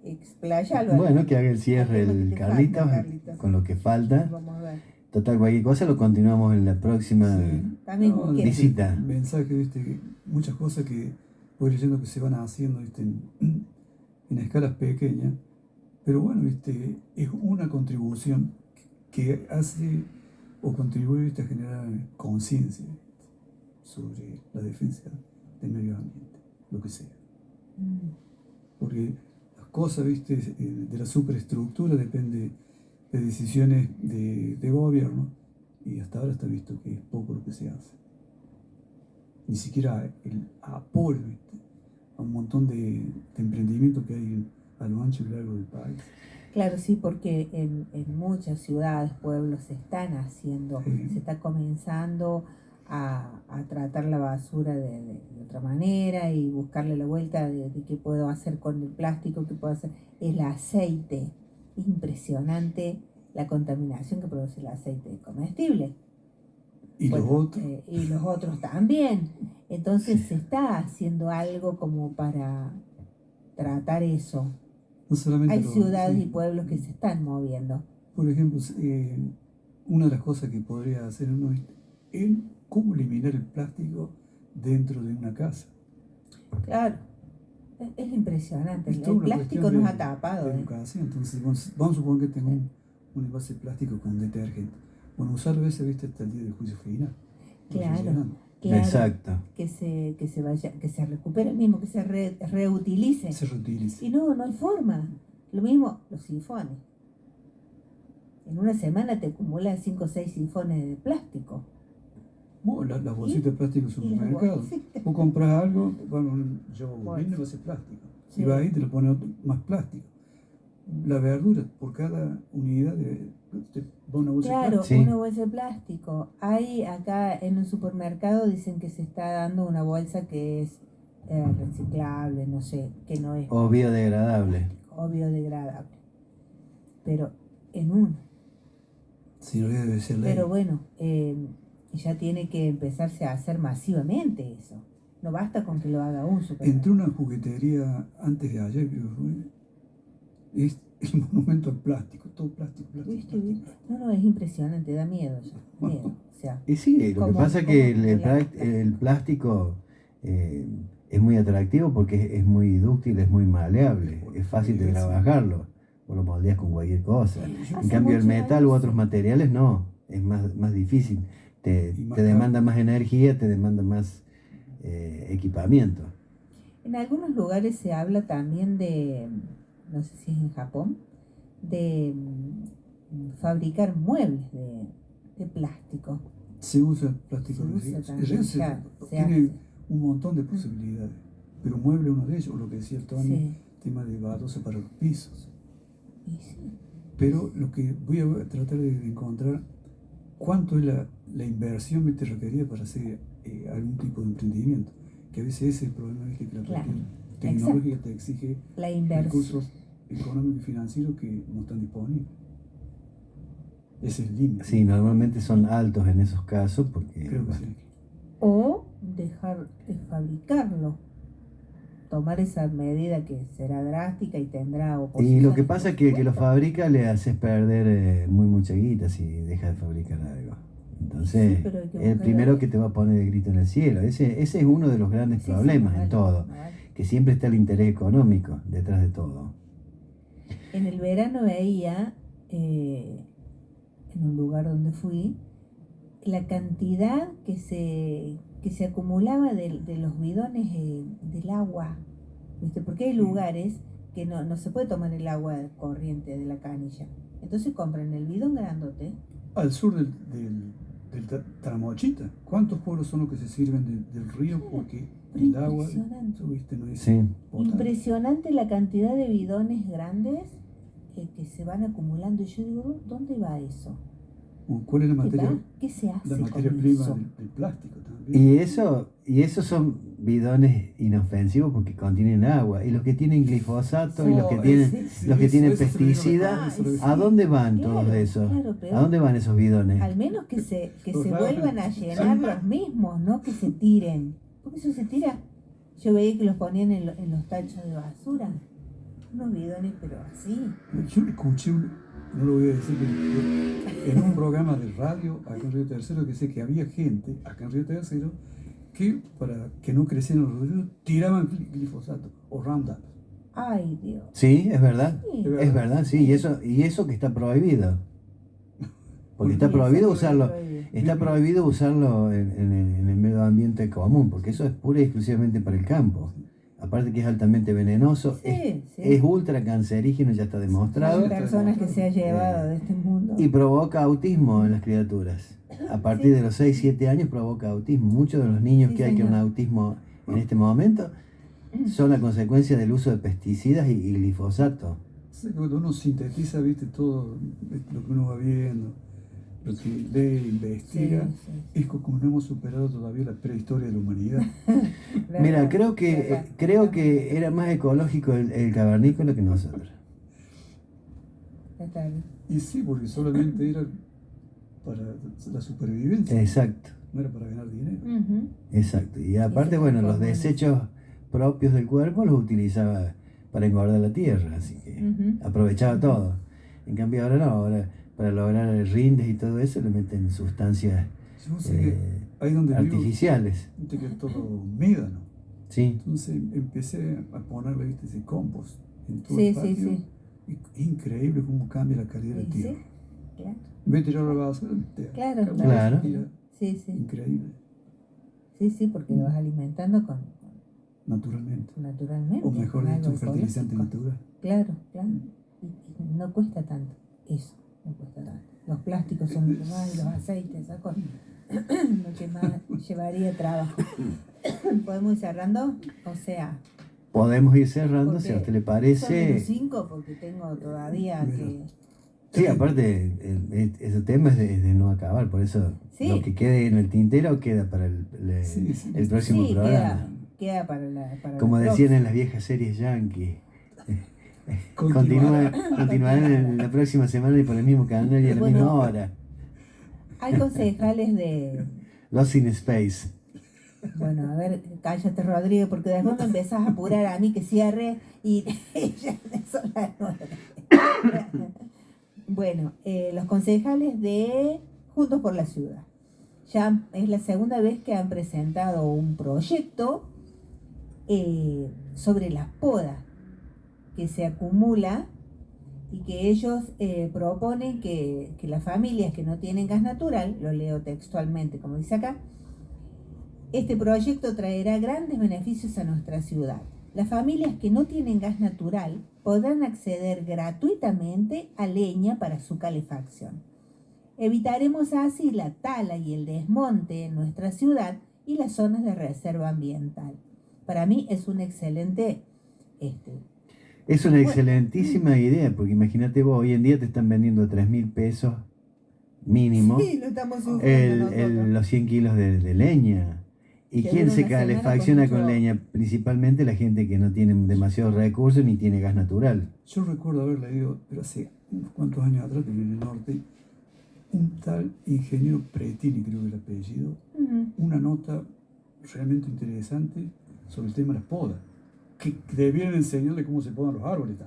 expláyalo. Bueno, que haga el cierre Hacemos el que te Carlitos, falta, Carlitos. con lo que falta. Vamos a ver. Total, cualquier cosa lo continuamos en la próxima. Sí. También No, busqué. visita. Mensaje, viste, que muchas cosas que voy leyendo que se van haciendo, viste, en escalas pequeñas. Pero bueno, viste, es una contribución que hace o contribuye, viste, a generar conciencia sobre la defensa del medio ambiente, lo que sea. Porque las cosas, viste, de la superestructura depende de decisiones de gobierno, y hasta ahora está visto que es poco lo que se hace. Ni siquiera el apoyo, viste, a un montón de emprendimientos que hay a lo ancho y largo del país. Claro, sí, porque en muchas ciudades, pueblos se están haciendo, Sí. se está comenzando a tratar la basura de otra manera y buscarle la vuelta de qué puedo hacer con el plástico, qué puedo hacer. El aceite, es impresionante la contaminación que produce el aceite comestible. Y Bueno, los otros, y los otros también. Entonces se está haciendo algo como para tratar eso. no solamente Hay los- ciudades sí. y pueblos que se están moviendo. Por ejemplo, una de las cosas que podría hacer uno es cómo eliminar el plástico dentro de una casa. Claro, es impresionante. Es toda El una plástico cuestión nos de- ha tapado. de educación. Entonces, vamos a suponer que tengo un envase plástico con detergente. Bueno, usarlo ese, viste, hasta el día del juicio final. Claro. Rellenando. Claro, Exacto. que se vaya, que se recupere mismo, que se reutilice. Se reutiliza. Y no hay forma. Lo mismo, los sifones. En una semana te acumulan 5 o 6 sifones de plástico. Bueno, las bolsitas de plástico en el Y las supermercado. bolsitas. Vos compras algo, bueno, yo Bueno. vendo envase plástico. Sí. Y va ahí te lo pone más plástico. La verdura, por cada unidad te va una bolsa de Claro, plástico. Sí. una bolsa de plástico. Hay acá en un supermercado, dicen que se está dando una bolsa que es reciclable, no sé, que no es O biodegradable. o biodegradable. Pero en uno. Sí, en realidad debe ser ley. Pero bueno, ya tiene que empezarse a hacer masivamente eso. No basta con que lo haga un Entré a supermercado. una juguetería antes de ayer, creo que fue. Es el monumento al plástico, todo plástico, plástico, ¿Viste? plástico, plástico. No, es impresionante, da miedo ya. Miedo. O sea, Y sí, lo que ¿Cómo- pasa es que cómo el plástico es muy atractivo porque es muy dúctil, es muy maleable, es fácil de trabajarlo. Vos lo moldeas con cualquier cosa. En Hace cambio, el muchos metal u años, otros materiales no, es más difícil. Te Y más te demanda más energía, te demanda más equipamiento. en algunos lugares se habla también de, no sé si es en Japón, de fabricar muebles de plástico. Se usa plástico Se usa residual. también, Ya se se tiene hace. un montón de posibilidades. Pero mueble es uno de ellos, lo que decía el Tony, Sí. tema de baldosa para los pisos. Y sí. Pero lo que voy a tratar de encontrar, cuánto es la inversión que te requería para hacer algún tipo de emprendimiento. Que a veces ese es el problema, ¿viste? Que la Claro, cuestión tecnológica te exige La inversión. recursos económicos y financieros que no están disponibles. Ese es el límite. Sí, normalmente son altos en esos casos porque Creo que bueno, sí. O dejar de fabricarlo. Tomar esa medida que será drástica y tendrá oposición. y lo que pasa es que el que lo fabrica le haces perder mucha guita si deja de fabricar algo. Entonces, Sí, pero hay que el buscar primero la- que te va a poner el grito en el cielo. Ese es uno de los grandes Sí, sí, problemas más en vale, todo, más vale. que siempre está el interés económico detrás de todo. En el verano veía, en un lugar donde fui, la cantidad que se acumulaba de los bidones del agua. ¿Viste? Porque hay lugares que no se puede tomar el agua corriente de la canilla. Entonces compran el bidón grandote. Al sur del Tramochita, ¿cuántos pueblos son los que se sirven del río? Porque Pero el agua, impresionante. eso, ¿viste? No es Sí. potable. Impresionante la cantidad de bidones grandes que se van acumulando. Y yo digo, ¿dónde va eso? ¿Cuál es la ¿Qué materia, va? ¿Qué se hace la materia con prima eso? del plástico también? Y esos son bidones inofensivos porque contienen agua. Y los que tienen glifosato y los que Oh, tienen, sí, los que eso- tienen eso se me vino a la pesticidas, cabeza, Ay, eso ¿a sí. dónde van Claro, todos esos? claro, pero- ¿A dónde van esos bidones? Al menos que se Los lavan. vuelvan a llenar los mismos, no que se tiren. Porque eso se tira. Yo veía que los ponían en los tachos de basura. Unos bidones, pero así. Yo escuché, no lo voy a decir, pero en un programa de radio acá en Río Tercero, que sé que había gente acá en Río Tercero que para que no crecieran los ríos tiraban glifosato o Roundup. Ay, Dios. Sí, es verdad. Sí. Es verdad, sí. Y eso que está prohibido. Porque está Sí, prohibido eso usarlo. prohibido. Está prohibido usarlo en el medio ambiente común, porque eso es pura y exclusivamente para el campo. Aparte que es altamente venenoso, Sí, sí. es ultra cancerígeno, ya está demostrado, Las personas que se ha llevado de este mundo. y provoca autismo en las criaturas. A partir de los 6-7 años provoca autismo. Muchos de los niños Sí, que hay con señor. autismo en este momento son la consecuencia del uso de pesticidas y glifosato. Sé que cuando uno sintetiza, viste, todo lo que uno va viendo, lo que lee, investiga, Sí, es como no hemos superado todavía la prehistoria de la humanidad. ¿Verdad? Mira, creo ¿Verdad? que era más ecológico el cavernícola que nosotros. Está bien. Y sí, porque solamente era para la supervivencia, Exacto, no era para ganar dinero. Ujú. exacto. Y aparte, se bueno, los transformó en desechos propios del cuerpo los utilizaba para engordar la tierra, así que Ujú. aprovechaba todo. En cambio ahora no, ahora para lograr rindes y todo eso le meten sustancias Yo sé que ahí donde vivo, artificiales. viste que es todo médano. Sí, Entonces empecé a ponerle, viste, ese compost en todo Sí, el sí, patio. sí. Y es increíble cómo cambia la calidad de Sí, tierra. sí, claro. En vez de tirar la basura, Claro, Claro. Sí, sí. Increíble, Sí, sí, porque lo vas alimentando naturalmente. naturalmente. O mejor con dicho, algo un fertilizante ecológico. natural. Claro, claro. Y no cuesta tanto. Eso, no cuesta tanto. Los plásticos son mucho más, y los aceites, esas cosas. Lo que más llevaría trabajo. ¿Podemos ir cerrando? O sea, podemos ir cerrando, porque si a usted le son parece. menos 5 porque tengo todavía que... Sí, aparte, ese tema es de no acabar, por eso Sí. lo que quede en el tintero queda para Sí, sí. el próximo Sí, programa. queda para Como la decían en próxima. las viejas series yankee. Continuará. Continuarán en la próxima semana y por el mismo canal y a la Bueno. misma hora. Hay concejales de... Lost in Space. Bueno, a ver, cállate Rodrigo, porque después me empezás a apurar a mí que cierre y ya son las 9. Bueno, los concejales de Juntos por la Ciudad. Ya es la segunda vez que han presentado un proyecto sobre las podas que se acumula y que ellos proponen que las familias que no tienen gas natural, lo leo textualmente como dice acá, este proyecto traerá grandes beneficios a nuestra ciudad. Las familias que no tienen gas natural podrán acceder gratuitamente a leña para su calefacción. Evitaremos así la tala y el desmonte en nuestra ciudad y las zonas de reserva ambiental. Para mí es un excelente... Es una excelentísima idea, porque imagínate vos, hoy en día te están vendiendo a 3.000 pesos mínimo Sí, lo estamos sufriendo nosotros. los 100 kilos de leña. ¿Y Que quién dura se una semana calefacciona con con mucho- leña? Principalmente la gente que no tiene demasiados recursos ni tiene gas natural. Yo recuerdo haber leído, pero hace unos cuantos años atrás, que en el norte, un tal ingeniero Pretini, creo que era el apellido, Ujú. una nota realmente interesante sobre el tema de las podas, que debieran enseñarle cómo se podan los árboles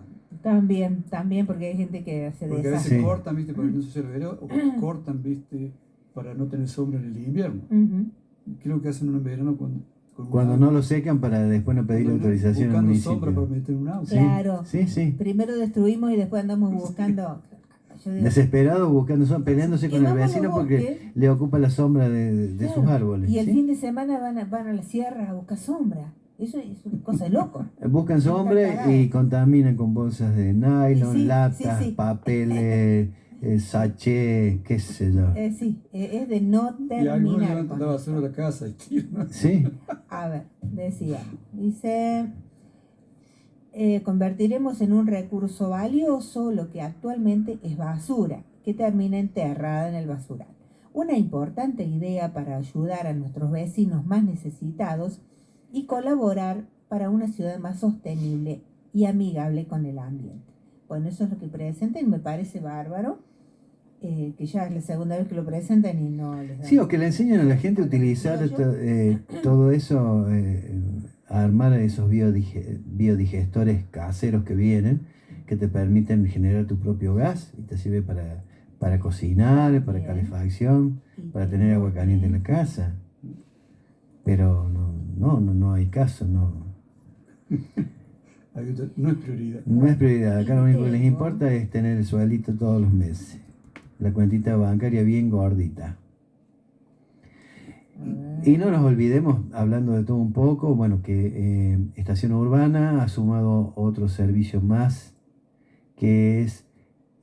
también. También, porque hay gente que hace Porque a veces desastre. Sí. cortan, viste, para que no se el verano, o cortan, viste, para no tener sombra en el invierno. Ujú. Creo que hacen uno en verano con un Cuando auto, no lo secan para después no pedir cuando autorización al buscando municipio. sombra para meter un auto. Sí, Claro. sí, sí. Primero destruimos y después andamos buscando. Yo digo, Desesperado buscando peleándose Y con el vamos a los vecino porque bosques. le ocupa la sombra de claro, sus árboles. Y el ¿sí? fin de semana van a la sierra a buscar sombra. Eso es una cosa de loco. Buscan sombra y contaminan con bolsas de nylon, Y sí, latas, sí, sí. papeles, sachet, qué sé yo. Sí, es de no Y algunos terminar. levantan con la esto. basura de la casa y tiran. Sí, A ver, dice, convertiremos en un recurso valioso lo que actualmente es basura, que termina enterrada en el basural. Una importante idea para ayudar a nuestros vecinos más necesitados y colaborar para una ciudad más sostenible y amigable con el ambiente. Bueno, eso es lo que presentan y me parece bárbaro, que ya es la segunda vez que lo presentan y no les dan... sí, o que le enseñan a la gente a utilizar todo eso armar esos biodigestores caseros que vienen, que te permiten generar tu propio gas y te sirve para cocinar, para Bien. calefacción, Y para tener agua caliente en la casa. Pero no hay caso, no. No es prioridad. No es prioridad. Acá lo único que les Tengo. importa es tener el sueldito todos los meses. La cuentita bancaria bien gordita. Y no nos olvidemos, hablando de todo un poco, bueno, que Estación Urbana ha sumado otro servicio más, que es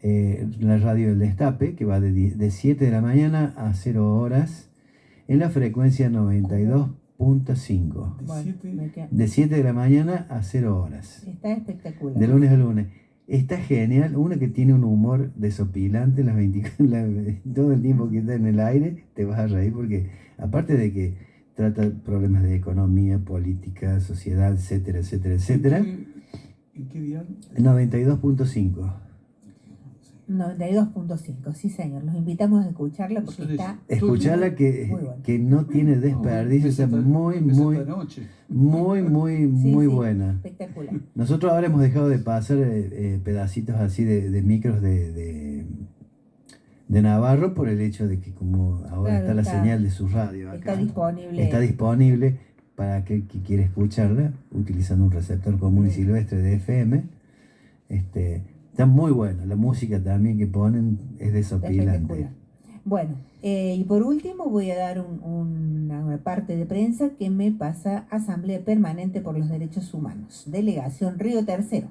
la radio del Destape, que va de 7 de la mañana a 0 horas en la frecuencia 92.5. Bueno, me queda- De 7 de la mañana a 0 horas. Está espectacular. De lunes a lunes. Está genial, una que tiene un humor desopilante todo el tiempo que está en el aire, te vas a reír porque aparte de que trata problemas de economía, política, sociedad, etcétera, etcétera, etcétera, ¿En qué dial? 92.5. 92.5, sí señor. Los invitamos a escucharla porque Eso es- está Escucharla muy bueno. que no tiene desperdicio, está muy Sí, sí, buena. espectacular. Nosotros ahora hemos dejado de pasar pedacitos así de micros de Navarro por el hecho de que como ahora Claro, está la está- señal de su radio Está acá, disponible. está disponible para aquel que quiere escucharla utilizando un receptor común y silvestre de FM. Está muy buena, la música también que ponen es Está desopilante. espectacular. Bueno, y por último voy a dar una parte de prensa que me pasa Asamblea Permanente por los Derechos Humanos, Delegación Río Tercero.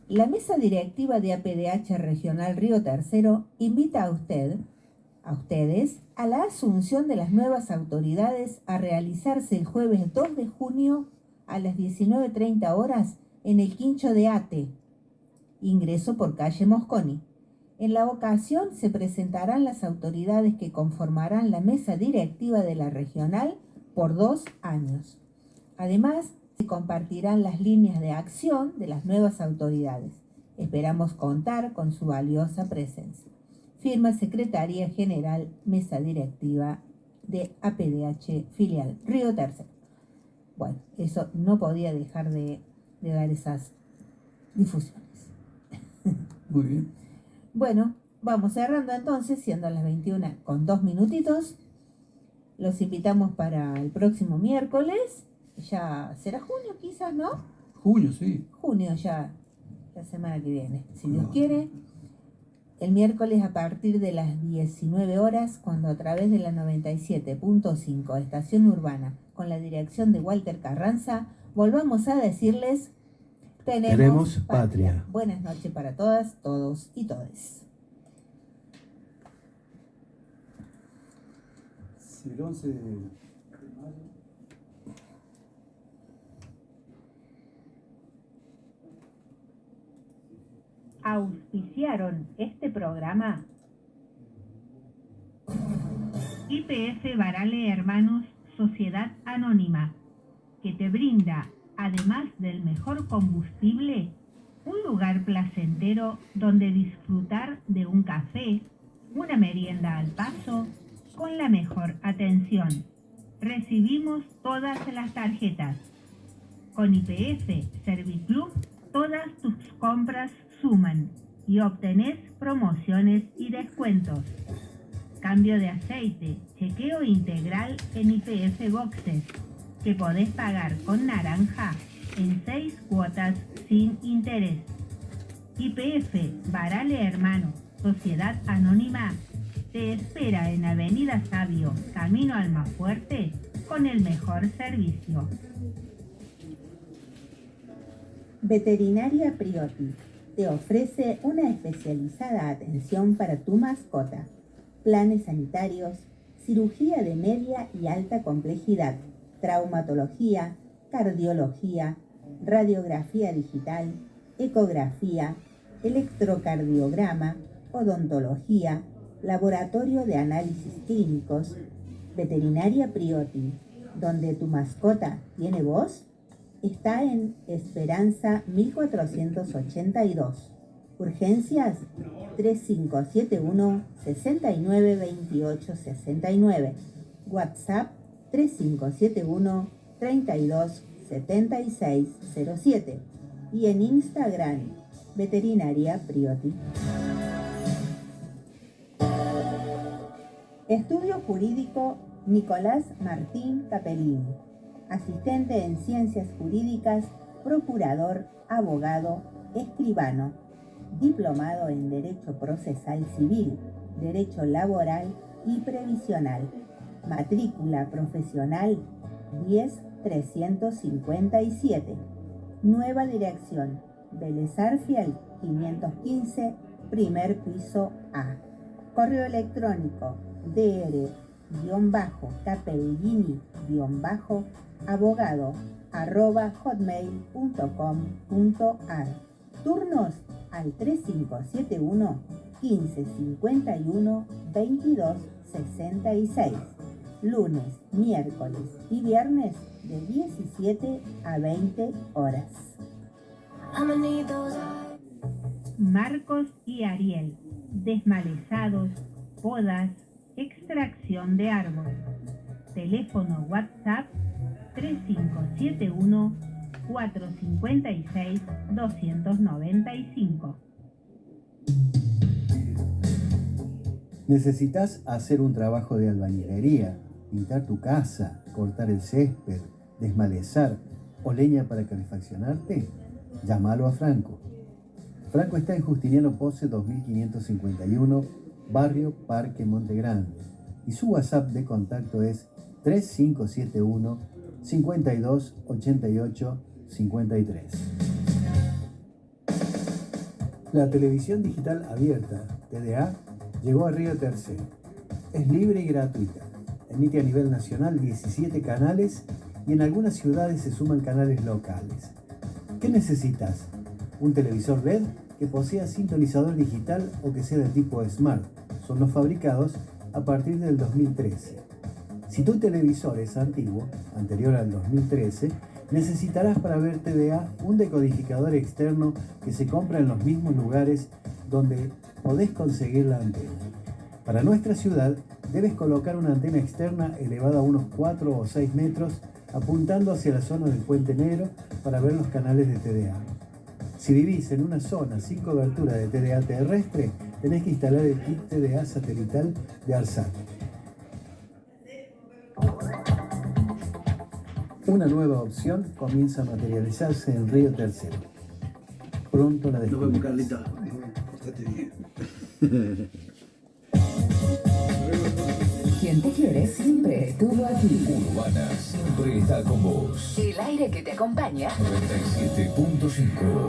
La mesa directiva de APDH Regional Río Tercero invita a ustedes, a la asunción de las nuevas autoridades a realizarse el jueves 2 de junio a las 19:30 horas en el Quincho de Ate, ingreso por calle Mosconi. En la ocasión se presentarán las autoridades que conformarán la mesa directiva de la regional por 2 años. Además, se compartirán las líneas de acción de las nuevas autoridades. Esperamos contar con su valiosa presencia. Firma Secretaría General, Mesa Directiva de APDH Filial Río Tercero. Bueno, eso no podía dejar de dar esas difusiones. Muy bien. Bueno, vamos cerrando entonces, siendo las 21 con 2 minutitos. Los invitamos para el próximo miércoles. Ya será junio quizás, ¿no? Junio, sí. Junio ya, la semana que viene, si Dios Claro. quiere. El miércoles a partir de las 19 horas, cuando a través de la 97.5 Estación Urbana, con la dirección de Walter Carranza, volvamos a decirles: Tenemos patria. Buenas noches para todas, todos y todes. Si el 11 de mayo. Auspiciaron este programa YPF Barale Hermanos Sociedad Anónima, que te brinda, además del mejor combustible, un lugar placentero donde disfrutar de un café, una merienda al paso, con la mejor atención. Recibimos todas las tarjetas. Con YPF Serviclub, todas tus compras suman y obtenés promociones y descuentos. Cambio de aceite, chequeo integral en YPF Boxes, que podés pagar con naranja en 6 cuotas sin interés. YPF Barale Hermanos, Sociedad Anónima, te espera en Avenida Sabio, Camino Almafuerte, con el mejor servicio. Veterinaria Priotti te ofrece una especializada atención para tu mascota, planes sanitarios, cirugía de media y alta complejidad, traumatología, cardiología, radiografía digital, ecografía, electrocardiograma, odontología, laboratorio de análisis clínicos. Veterinaria Priotti, donde tu mascota tiene voz, está en Esperanza 1482. Urgencias 3571 69 28 69. WhatsApp 3571 32 76 07 y en Instagram Veterinaria Priotti. Estudio Jurídico Nicolás Martín Capellini, asistente en Ciencias Jurídicas, procurador, abogado, escribano, diplomado en Derecho Procesal Civil, Derecho Laboral y Previsional, matrícula profesional 10357, nueva dirección, Vélez Arfiel 515, primer piso A. Correo electrónico dr-capellini-abogado@hotmail.com.ar. Turnos al 3571 1551 2266. Lunes, miércoles y viernes de 17 a 20 horas. Marcos y Ariel, desmalezados, podas, extracción de árbol. Teléfono WhatsApp 3571 456 295. ¿Necesitas hacer un trabajo de albañilería, pintar tu casa, cortar el césped, desmalezar o leña para calefaccionarte? Llámalo a Franco. Franco está en Justiniano Pose 2551, Barrio Parque Monte Grande, y su WhatsApp de contacto es 3571 52 88 53. La televisión digital abierta, TDA, llegó a Río Tercero. Es libre y gratuita. Emite a nivel nacional 17 canales y en algunas ciudades se suman canales locales. ¿Qué necesitas? Un televisor LED que posea sintonizador digital o que sea de tipo Smart. Son los fabricados a partir del 2013. Si tu televisor es antiguo, anterior al 2013, necesitarás para ver TDA un decodificador externo que se compra en los mismos lugares donde podés conseguir la antena. Para nuestra ciudad, debes colocar una antena externa elevada a unos 4 o 6 metros, apuntando hacia la zona del Puente Negro para ver los canales de TDA. Si vivís en una zona sin cobertura de TDA terrestre, tenés que instalar el kit TDA satelital de ARSAT. Una nueva opción comienza a materializarse en Río Tercero. Pronto la descubrirás. Nos vemos, Carlita. Pórtate bien. Quien te quiere siempre estuvo aquí. Urbana siempre está con vos. El aire que te acompaña. 97.5